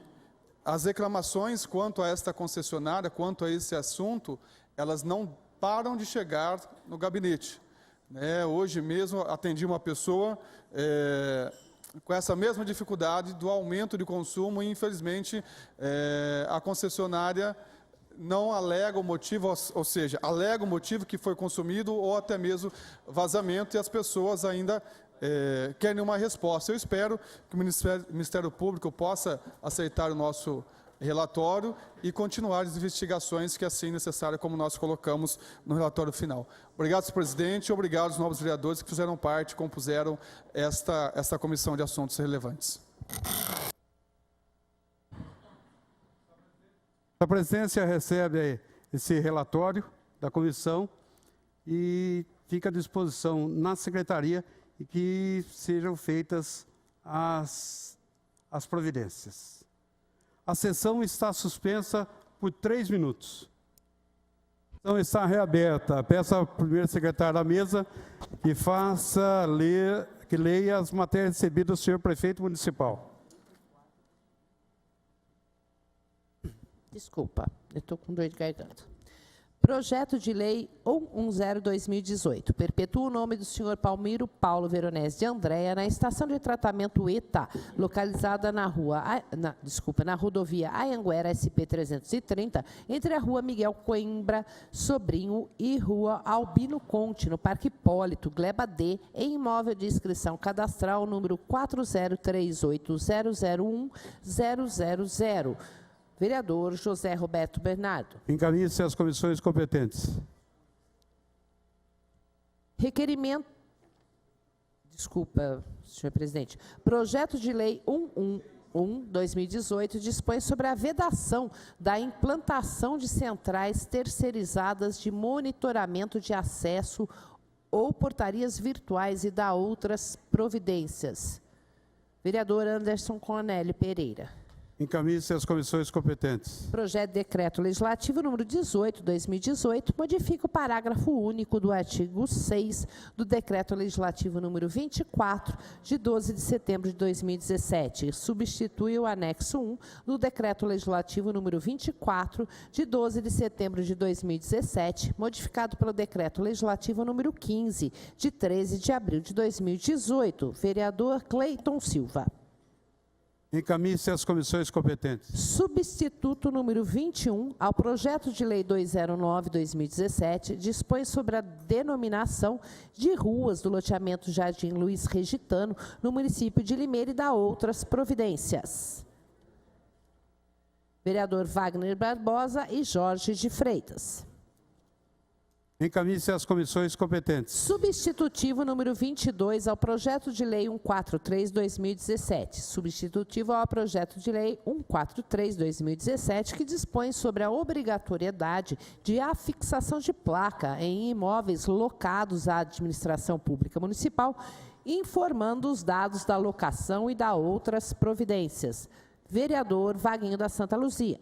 as reclamações quanto a esta concessionária, quanto a esse assunto, elas não param de chegar no gabinete. Hoje mesmo atendi uma pessoa com essa mesma dificuldade do aumento de consumo e, infelizmente, a concessionária não alega o motivo, ou seja, alega o motivo que foi consumido ou até mesmo vazamento, e as pessoas ainda querem uma resposta. Eu espero que o Ministério Público possa aceitar o nosso relatório e continuar as investigações que assim necessário, como nós colocamos no relatório final. Obrigado, senhor presidente, e obrigado aos novos vereadores que fizeram parte, compuseram esta comissão de assuntos relevantes. A presidência recebe esse relatório da comissão e fica à disposição na secretaria e que sejam feitas as providências. A sessão está suspensa por 3 minutos. A sessão está reaberta. Peço ao primeiro secretário da mesa que leia as matérias recebidas do senhor prefeito municipal. Desculpa, eu estou com dor de garganta. Projeto de Lei 110/2018 perpetua o nome do senhor Palmiro Paulo Veronese de Andréa na estação de tratamento ETA, localizada na rodovia Anhanguera SP 330, entre a rua Miguel Coimbra Sobrinho e rua Albino Conte, no Parque Hipólito, Gleba D, em imóvel de inscrição cadastral número 403800100. Vereador José Roberto Bernardo. Encaminhe-se às comissões competentes. Requerimento. Desculpa, senhor presidente. Projeto de Lei 111/2018 dispõe sobre a vedação da implantação de centrais terceirizadas de monitoramento de acesso ou portarias virtuais e da outras providências. Vereador Anderson Cornélio Pereira. Encaminhe-se às comissões competentes. Projeto de Decreto Legislativo número 18/2018 modifica o parágrafo único do artigo 6 do Decreto Legislativo número 24, de 12 de setembro de 2017, e substitui o anexo 1 do Decreto Legislativo número 24, de 12 de setembro de 2017, modificado pelo Decreto Legislativo número 15, de 13 de abril de 2018. Vereador Cleiton Silva. Encaminhe-se às comissões competentes. Substituto número 21 ao projeto de lei 209/2017 dispõe sobre a denominação de ruas do loteamento Jardim Luiz Regitano, no município de Limeira, e da outras providências. Vereador Wagner Barbosa e Jorge de Freitas. Encaminhe-se às comissões competentes. Substitutivo número 22 ao projeto de lei 143/2017. Substitutivo ao projeto de lei 143/2017, que dispõe sobre a obrigatoriedade de afixação de placa em imóveis locados à administração pública municipal, informando os dados da locação e da outras providências. Vereador Vaguinho da Santa Luzia.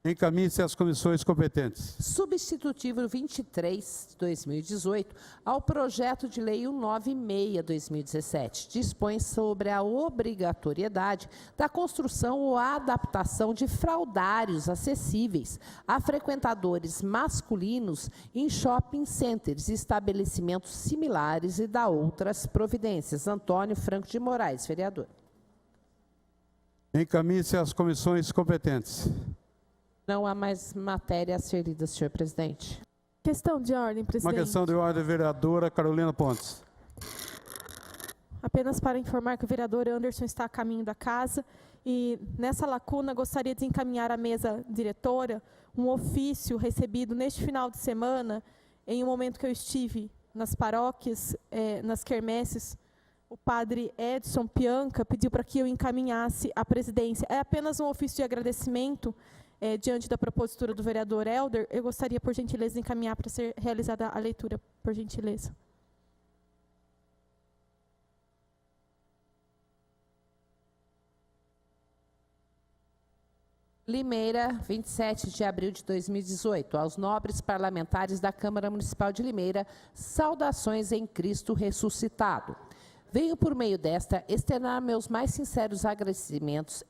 Encaminhe-se às comissões competentes. Substitutivo 23/2018 ao projeto de lei 196/2017. Dispõe sobre a obrigatoriedade da construção ou adaptação de fraldários acessíveis a frequentadores masculinos em shopping centers e estabelecimentos similares e da outras providências. Antônio Franco de Moraes, vereador. Encaminhe-se às comissões competentes. Não há mais matéria a ser lida, senhor presidente. Questão de ordem, Uma presidente. questão de ordem, vereadora Carolina Pontes. Apenas para informar que o vereador Anderson está a caminho da casa e, nessa lacuna, gostaria de encaminhar à mesa diretora um ofício recebido neste final de semana, em um momento que eu estive nas paróquias, nas quermesses. O padre Edson Pianca pediu para que eu encaminhasse à presidência. É apenas um ofício de agradecimento diante da propositura do vereador Helder. Eu gostaria, por gentileza, de encaminhar para ser realizada a leitura, por gentileza. Limeira, 27 de abril de 2018. Aos nobres parlamentares da Câmara Municipal de Limeira, saudações em Cristo ressuscitado. Venho, por meio desta, externar meus mais sinceros agradecimentos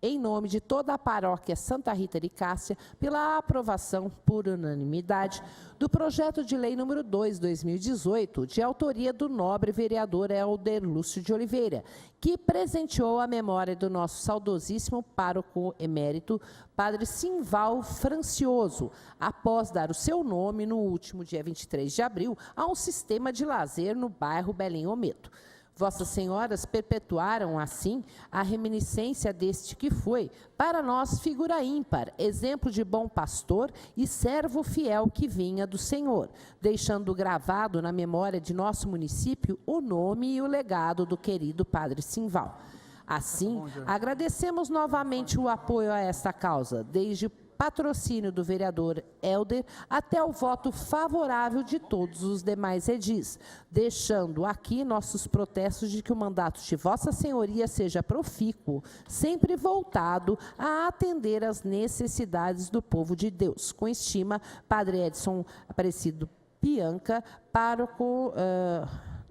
em nome de toda a paróquia Santa Rita de Cássia, pela aprovação por unanimidade do projeto de lei número 2/2018, de autoria do nobre vereador Helder Lúcio de Oliveira, que presenteou a memória do nosso saudosíssimo pároco emérito, padre Simval Francioso, após dar o seu nome, no último dia 23 de abril, a um sistema de lazer no bairro Belim Ometo. Vossas Senhoras perpetuaram, assim, a reminiscência deste que foi, para nós, figura ímpar, exemplo de bom pastor e servo fiel que vinha do Senhor, deixando gravado na memória de nosso município o nome e o legado do querido Padre Simval. Assim, agradecemos novamente o apoio a esta causa, desde o patrocínio do vereador Helder até o voto favorável de todos os demais edis, deixando aqui nossos protestos de que o mandato de Vossa Senhoria seja profícuo, sempre voltado a atender às necessidades do povo de Deus. Com estima, Padre Edson Aparecido Pianca, pároco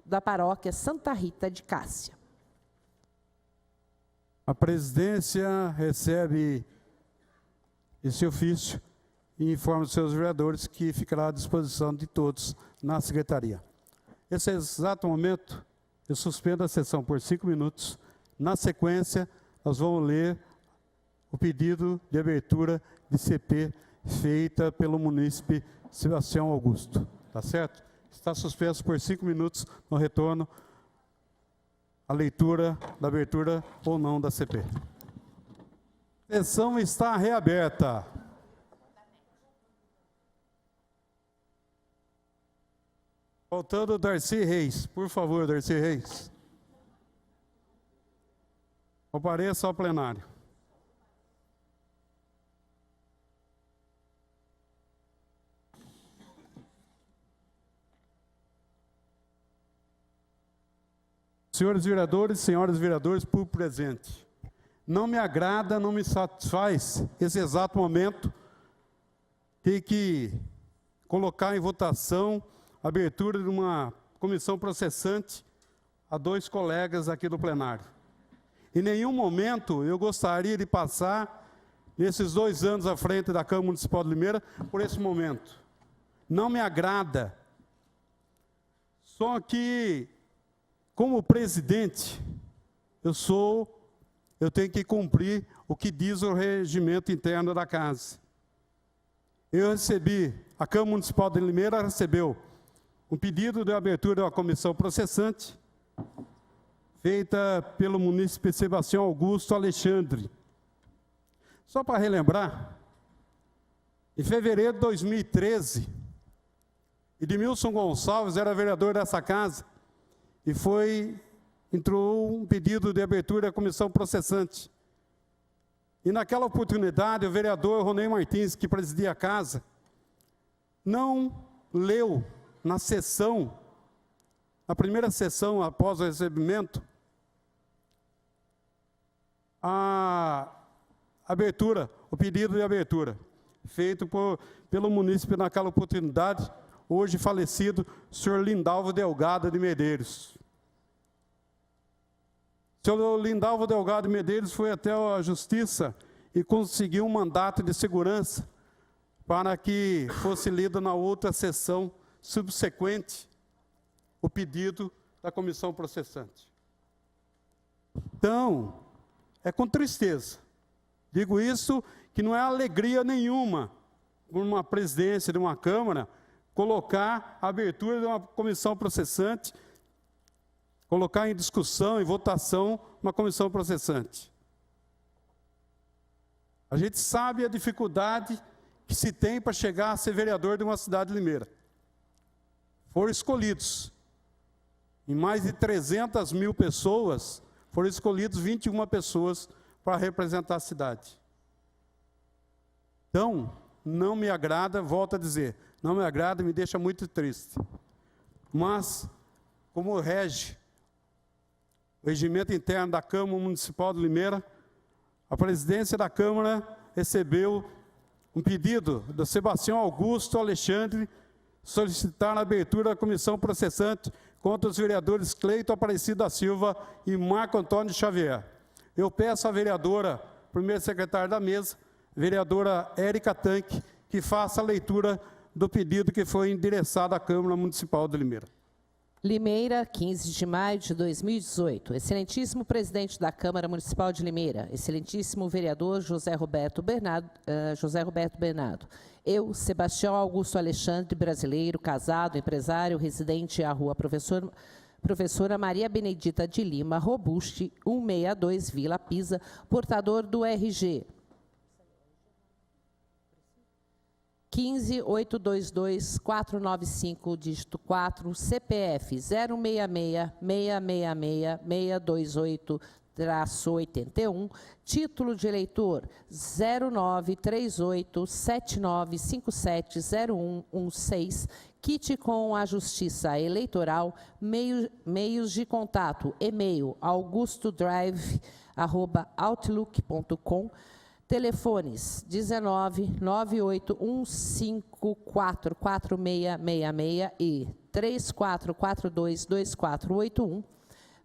da paróquia Santa Rita de Cássia. A presidência recebe esse ofício e informa os seus vereadores que ficará à disposição de todos na secretaria. Nesse exato momento, eu suspendo a sessão por 5 minutos. Na sequência, nós vamos ler o pedido de abertura de CP feita pelo munícipe Sebastião Augusto. Tá certo? Está suspenso por 5 minutos, no retorno, a leitura da abertura ou não da CP. A sessão está reaberta. Faltando Darcy Reis. Por favor, Darcy Reis. Compareça ao plenário. Senhores vereadores, senhoras vereadores, por presente. Não me agrada, não me satisfaz esse exato momento ter que colocar em votação a abertura de uma comissão processante a 2 colegas aqui do plenário. Em nenhum momento eu gostaria de passar, nesses 2 anos à frente da Câmara Municipal de Limeira, por esse momento. Não me agrada. Só que, como presidente, eu tenho que cumprir o que diz o regimento interno da casa. A Câmara Municipal de Limeira recebeu um pedido de abertura de uma comissão processante, feita pelo munícipe Sebastião Augusto Alexandre, Só para relembrar, em fevereiro de 2013, Edmilson Gonçalves era vereador dessa casa e entrou um pedido de abertura da comissão processante. E naquela oportunidade, o vereador Ronei Martins, que presidia a casa, não leu na sessão, na primeira sessão após o recebimento, a abertura, o pedido de abertura, feito pelo munícipe naquela oportunidade, hoje falecido, senhor Lindalvo Delgado de Medeiros. O senhor Lindalvo Delgado de Medeiros foi até a Justiça e conseguiu um mandato de segurança para que fosse lido na outra sessão subsequente o pedido da comissão processante. Então, é com tristeza. Digo isso que não é alegria nenhuma por uma presidência de uma Câmara colocar a abertura de uma comissão processante, colocar em discussão, em votação, uma comissão processante. A gente sabe a dificuldade que se tem para chegar a ser vereador de uma cidade limeira. Foram escolhidos, em mais de 300 mil pessoas, foram escolhidos 21 pessoas para representar a cidade. Então, não me agrada, volto a dizer, não me agrada, me deixa muito triste. Mas, como rege o regimento interno da Câmara Municipal de Limeira, a presidência da Câmara recebeu um pedido do Sebastião Augusto Alexandre solicitar a abertura da comissão processante contra os vereadores Cleiton Aparecido da Silva e Marco Antônio Xavier. Eu peço à vereadora, primeira secretária da mesa, vereadora Érica Tanque, que faça a leitura do pedido que foi endereçado à Câmara Municipal de Limeira. Limeira, 15 de maio de 2018. Excelentíssimo presidente da Câmara Municipal de Limeira, excelentíssimo vereador José Roberto Bernardo. Eu, Sebastião Augusto Alexandre, brasileiro, casado, empresário, residente à rua Professora Maria Benedita de Lima Robusti, 162, Vila Pisa, portador do RG 15.822.495, dígito 4, CPF 066-666-628-81, título de eleitor 093879570116, kit com a Justiça Eleitoral, meios de contato, e-mail augustodrive@outlook.com, telefones 19-98-154-4666 e 3442-2481,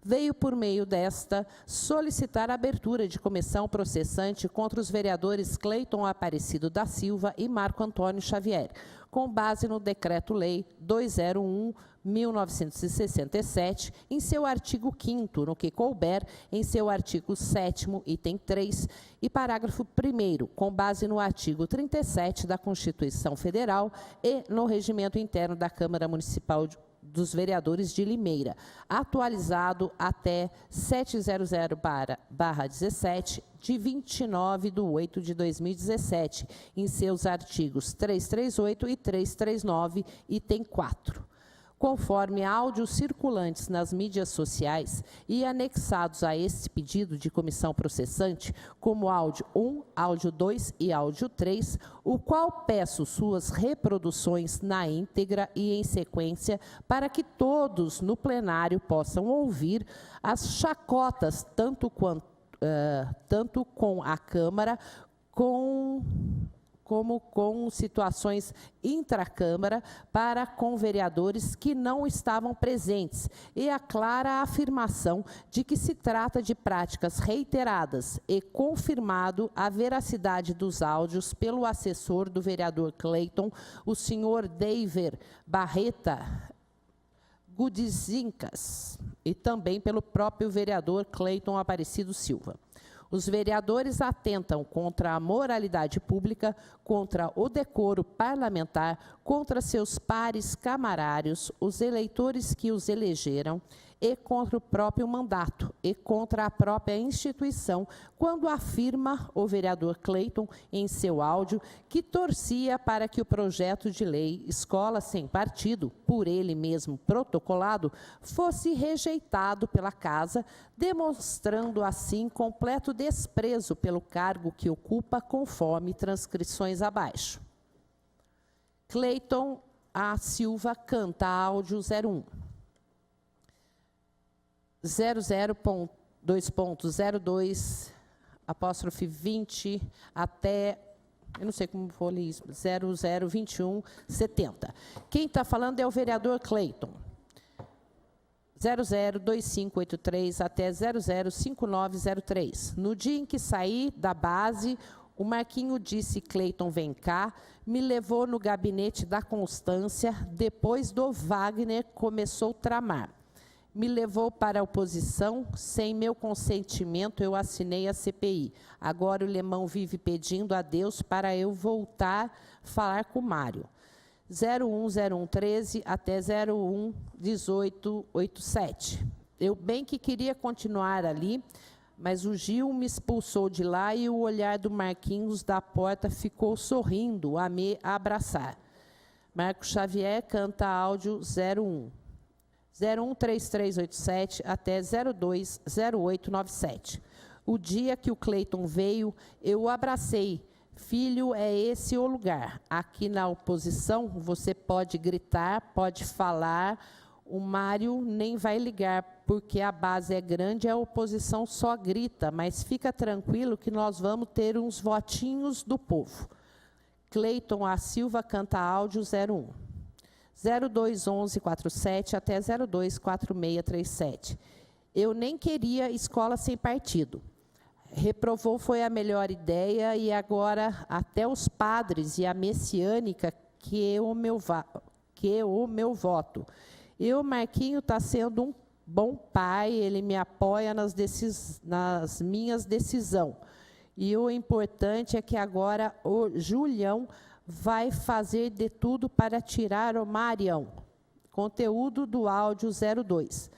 veio por meio desta solicitar a abertura de comissão processante contra os vereadores Cleiton Aparecido da Silva e Marco Antônio Xavier, com base no Decreto-Lei 201/1967, em seu artigo 5º, no que couber, em seu artigo 7º, item 3, e parágrafo 1º, com base no artigo 37 da Constituição Federal e no regimento interno da Câmara Municipal dos Vereadores de Limeira, atualizado até 700/17, de 29/8/2017, em seus artigos 338 e 339, item 4. Conforme áudios circulantes nas mídias sociais e anexados a este pedido de comissão processante, como áudio 1, áudio 2 e áudio 3, o qual peço suas reproduções na íntegra e em sequência para que todos no plenário possam ouvir as chacotas, tanto com a Câmara, como com situações intracâmara para com vereadores que não estavam presentes, e a clara afirmação de que se trata de práticas reiteradas e confirmado a veracidade dos áudios pelo assessor do vereador Cleiton, o senhor Deiver Barreta Gudizincas, e também pelo próprio vereador Cleiton Aparecido Silva. Os vereadores atentam contra a moralidade pública, contra o decoro parlamentar, contra seus pares camarários, os eleitores que os elegeram, e contra o próprio mandato, e contra a própria instituição, quando afirma o vereador Cleiton, em seu áudio, que torcia para que o projeto de lei Escola Sem Partido, por ele mesmo protocolado, fosse rejeitado pela Casa, demonstrando assim completo desprezo pelo cargo que ocupa, conforme transcrições abaixo. Cleiton A. Silva canta áudio 01. 00.2.02, apóstrofe 20, até, eu não sei como vou ler isso, 002170. Quem está falando é o vereador Cleiton. 002583 até 005903. No dia em que saí da base, o Marquinho disse: Cleiton, vem cá, me levou no gabinete da Constância, depois do Wagner começou a tramar. Me levou para a oposição, sem meu consentimento eu assinei a CPI. Agora o Lemão vive pedindo a Deus para eu voltar a falar com o Mário. 010113 até 011887. Eu bem que queria continuar ali, mas o Gil me expulsou de lá e o olhar do Marquinhos da porta ficou sorrindo a me abraçar. Marco Xavier canta áudio 01. 013387 até 020897. O dia que o Cleiton veio, eu o abracei. Filho, é esse o lugar. Aqui na oposição, você pode gritar, pode falar, o Mário nem vai ligar, porque a base é grande e a oposição só grita, mas fica tranquilo que nós vamos ter uns votinhos do povo. Cleiton A. Silva canta áudio 01. 021147 até 024637. Eu nem queria escola sem partido. Reprovou foi a melhor ideia e agora até os padres e a messiânica que é o meu voto. Eu, Marquinho, está sendo um bom pai, ele me apoia nas minhas decisões. E o importante é que agora o Julião vai fazer de tudo para tirar o Marião. Conteúdo do áudio 02.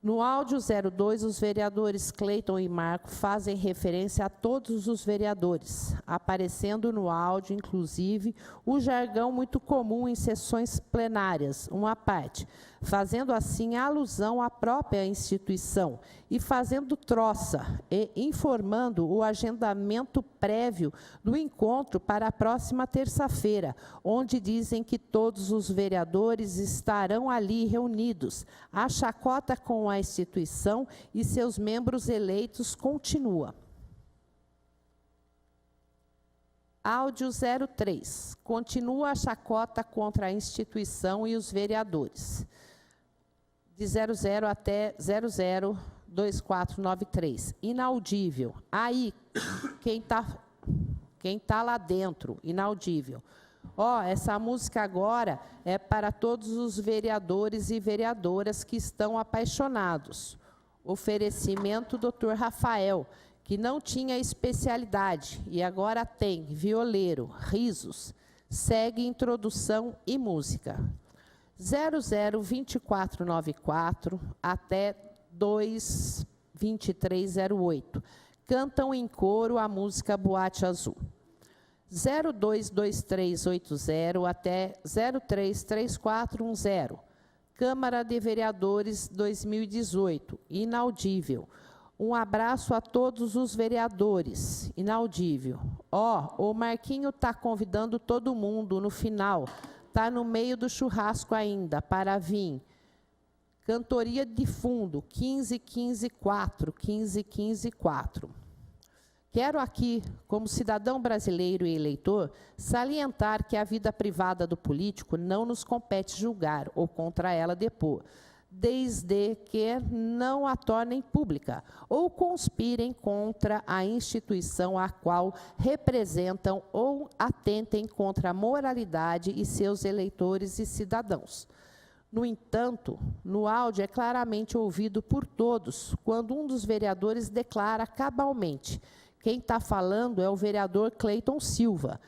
No áudio 02, os vereadores Cleiton e Marco fazem referência a todos os vereadores, aparecendo no áudio, inclusive, o jargão muito comum em sessões plenárias, uma parte, fazendo assim alusão à própria instituição e fazendo troça e informando o agendamento prévio do encontro para a próxima terça-feira, onde dizem que todos os vereadores estarão ali reunidos. A chacota com a instituição e seus membros eleitos continua. Áudio 03. Continua a chacota contra a instituição e os vereadores. De 00 até 002493. Inaudível. Aí, quem tá lá dentro, inaudível. Essa música agora é para todos os vereadores e vereadoras que estão apaixonados. Oferecimento Dr. Rafael, que não tinha especialidade e agora tem violeiro, risos. Segue introdução e música. 002494 até 22308. Cantam em coro a música Boate Azul. 022380 até 033410. Câmara de Vereadores 2018, inaudível. Um abraço a todos os vereadores, inaudível. O Marquinho está convidando todo mundo no final, está no meio do churrasco ainda, para vir. Cantoria de fundo, 15-15-4, 15-15-4. Quero aqui, como cidadão brasileiro e eleitor, salientar que a vida privada do político não nos compete julgar ou contra ela depor, desde que não a tornem pública ou conspirem contra a instituição a qual representam ou atentem contra a moralidade e seus eleitores e cidadãos. No entanto, no áudio é claramente ouvido por todos quando um dos vereadores declara cabalmente: quem está falando é o vereador Cleiton Silva.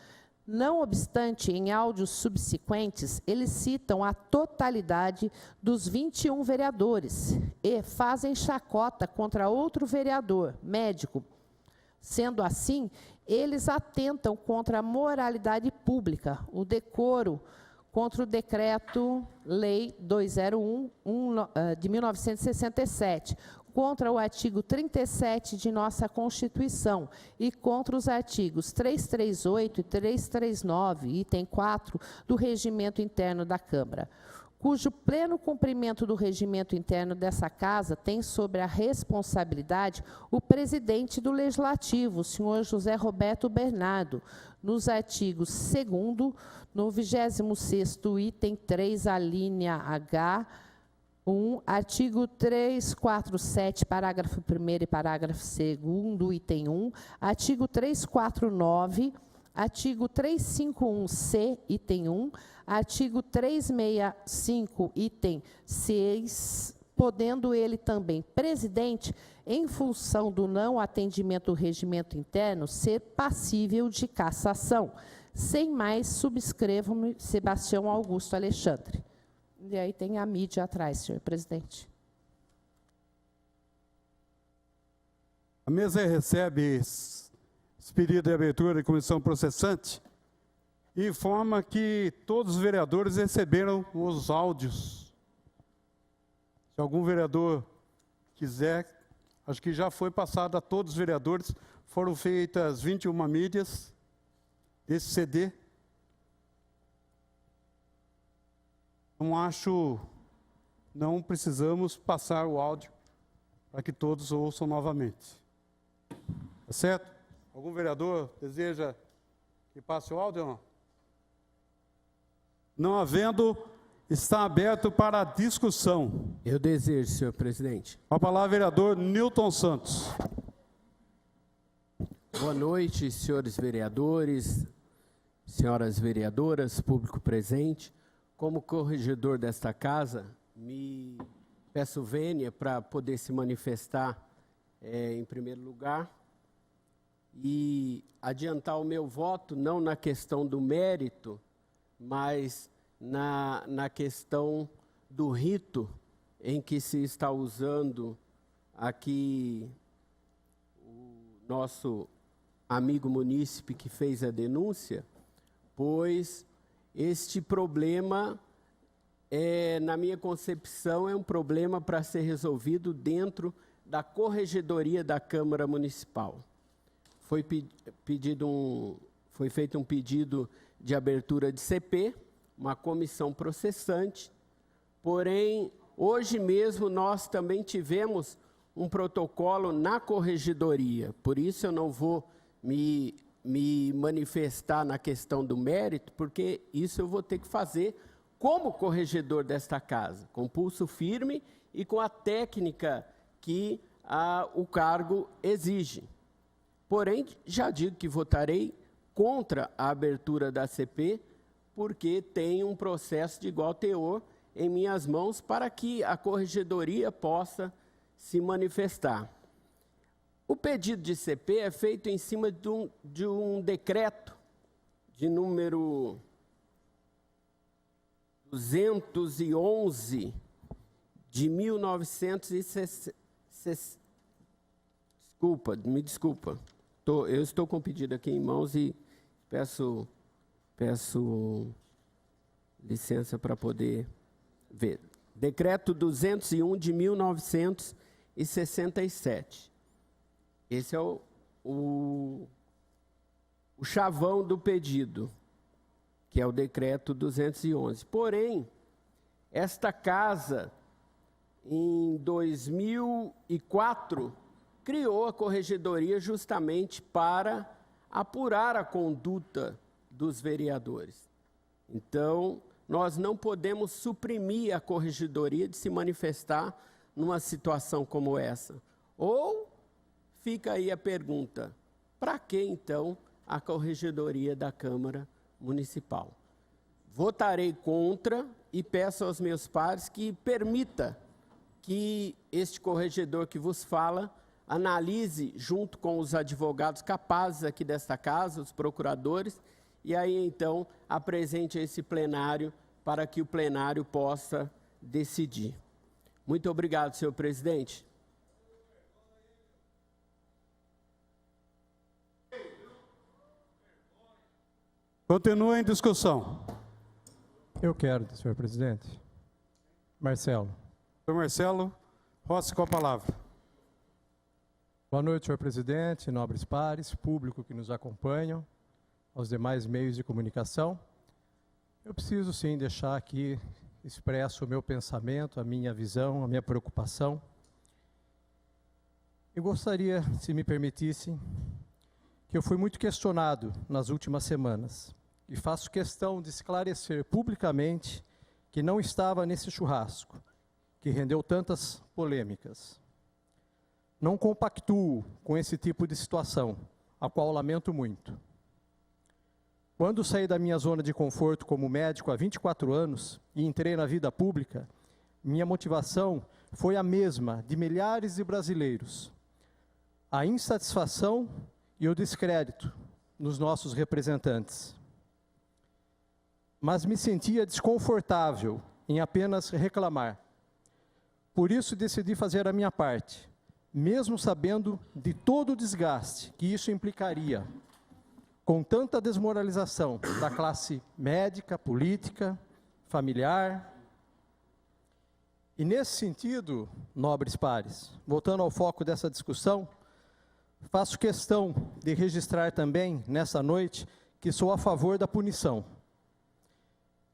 Não obstante, em áudios subsequentes, eles citam a totalidade dos 21 vereadores e fazem chacota contra outro vereador, médico. Sendo assim, eles atentam contra a moralidade pública, o decoro, contra o Decreto-Lei 201 de 1967, contra o artigo 37 de nossa Constituição e contra os artigos 338 e 339, item 4, do Regimento Interno da Câmara, cujo pleno cumprimento do regimento interno dessa Casa tem sobre a responsabilidade o presidente do Legislativo, o senhor José Roberto Bernardo, nos artigos 2º, no 26º, item 3, a linha H, 1, artigo 347, parágrafo 1º e parágrafo 2º, item 1, artigo 349, artigo 351-C, item 1, artigo 365, item 6, podendo ele também, presidente, em função do não atendimento do regimento interno, ser passível de cassação. Sem mais, subscrevo-me Sebastião Augusto Alexandre. E aí tem a mídia atrás, senhor presidente. A mesa recebe esse pedido de abertura de comissão processante e informa que todos os vereadores receberam os áudios. Se algum vereador quiser, acho que já foi passado a todos os vereadores, foram feitas 21 mídias desse CD. Não precisamos passar o áudio para que todos ouçam novamente. Tá certo? Algum vereador deseja que passe o áudio ou não? Não havendo, está aberto para a discussão. Eu desejo, senhor presidente. Com a palavra, vereador Newton Santos. Boa noite, senhores vereadores, senhoras vereadoras, público presente. Como corregedor desta casa, me peço vênia para poder se manifestar em primeiro lugar e adiantar o meu voto, não na questão do mérito, mas na questão do rito em que se está usando aqui o nosso amigo munícipe que fez a denúncia, pois este problema, na minha concepção, é um problema para ser resolvido dentro da corregedoria da Câmara Municipal. Foi feito um pedido de abertura de CP, uma comissão processante, porém, hoje mesmo nós também tivemos um protocolo na corregedoria, por isso eu não vou me manifestar na questão do mérito, porque isso eu vou ter que fazer como corregedor desta casa, com pulso firme e com a técnica que o cargo exige. Porém, já digo que votarei contra a abertura da CP, porque tem um processo de igual teor em minhas mãos para que a corregedoria possa se manifestar. O pedido de CP é feito em cima de um decreto de número 211 de 1960. Desculpa. Eu estou com o pedido aqui em mãos e peço licença para poder ver. Decreto 201 de 1967. Esse é o chavão do pedido, que é o decreto 211. Porém, esta casa, em 2004, criou a corregedoria justamente para apurar a conduta dos vereadores. Então, nós não podemos suprimir a corregedoria de se manifestar numa situação como essa. Ou fica aí a pergunta, para que então a corregedoria da Câmara Municipal? Votarei contra e peço aos meus pares que permita que este corregedor que vos fala analise junto com os advogados capazes aqui desta casa, os procuradores, e aí então apresente a esse plenário para que o plenário possa decidir. Muito obrigado, senhor presidente. Continua em discussão. Eu quero, senhor presidente. Marcelo. Senhor Marcelo Rossi, com a palavra. Boa noite, senhor presidente, nobres pares, público que nos acompanham, aos demais meios de comunicação. Eu preciso, sim, deixar aqui expresso o meu pensamento, a minha visão, a minha preocupação. Eu gostaria, se me permitissem, que eu fui muito questionado nas últimas semanas e faço questão de esclarecer publicamente que não estava nesse churrasco, que rendeu tantas polêmicas. Não compactuo com esse tipo de situação, a qual lamento muito. Quando saí da minha zona de conforto como médico há 24 anos e entrei na vida pública, minha motivação foi a mesma de milhares de brasileiros: a insatisfação e o descrédito nos nossos representantes. Mas me sentia desconfortável em apenas reclamar. Por isso decidi fazer a minha parte, mesmo sabendo de todo o desgaste que isso implicaria, com tanta desmoralização da classe médica, política, familiar. E nesse sentido, nobres pares, voltando ao foco dessa discussão, faço questão de registrar também, nessa noite, que sou a favor da punição.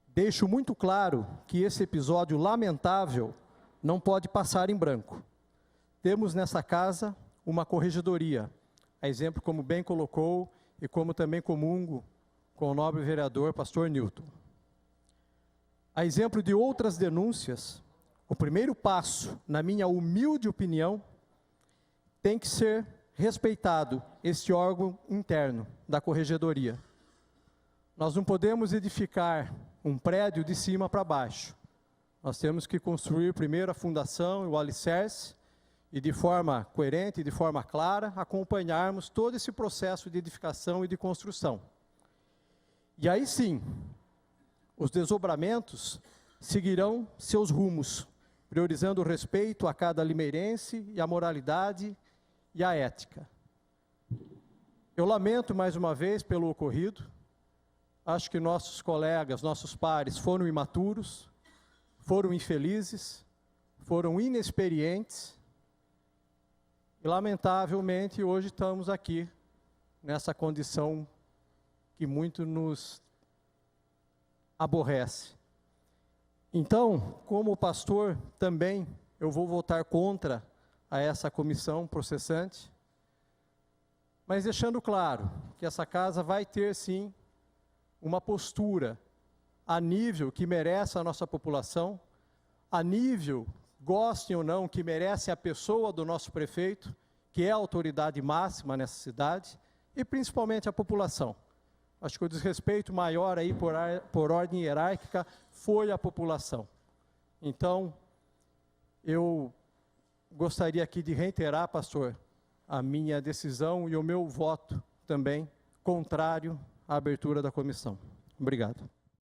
Deixo muito claro que esse episódio lamentável não pode passar em branco. Temos nessa casa uma corregedoria, a exemplo como bem colocou e como também comungo com o nobre vereador pastor Newton. A exemplo de outras denúncias, o primeiro passo, na minha humilde opinião, tem que ser respeitado este órgão interno da corregedoria. Nós não podemos edificar um prédio de cima para baixo. Nós temos que construir primeiro a fundação e o alicerce e de forma coerente, de forma clara, acompanharmos todo esse processo de edificação e de construção. E aí sim, os desdobramentos seguirão seus rumos, priorizando o respeito a cada limeirense e a moralidade e a ética. Eu lamento mais uma vez pelo ocorrido. Acho que nossos colegas, nossos pares foram imaturos, foram infelizes, foram inexperientes e, lamentavelmente, hoje estamos aqui nessa condição que muito nos aborrece. Então, como pastor, também eu vou votar contra a essa comissão processante, mas deixando claro que essa casa vai ter, sim, uma postura a nível que merece a nossa população, a nível, gostem ou não, que merece a pessoa do nosso prefeito, que é a autoridade máxima nessa cidade, e principalmente a população. Acho que o desrespeito maior aí por ordem hierárquica foi a população. Então, eu gostaria aqui de reiterar, pastor, a minha decisão e o meu voto também contrário à abertura da comissão. Obrigado.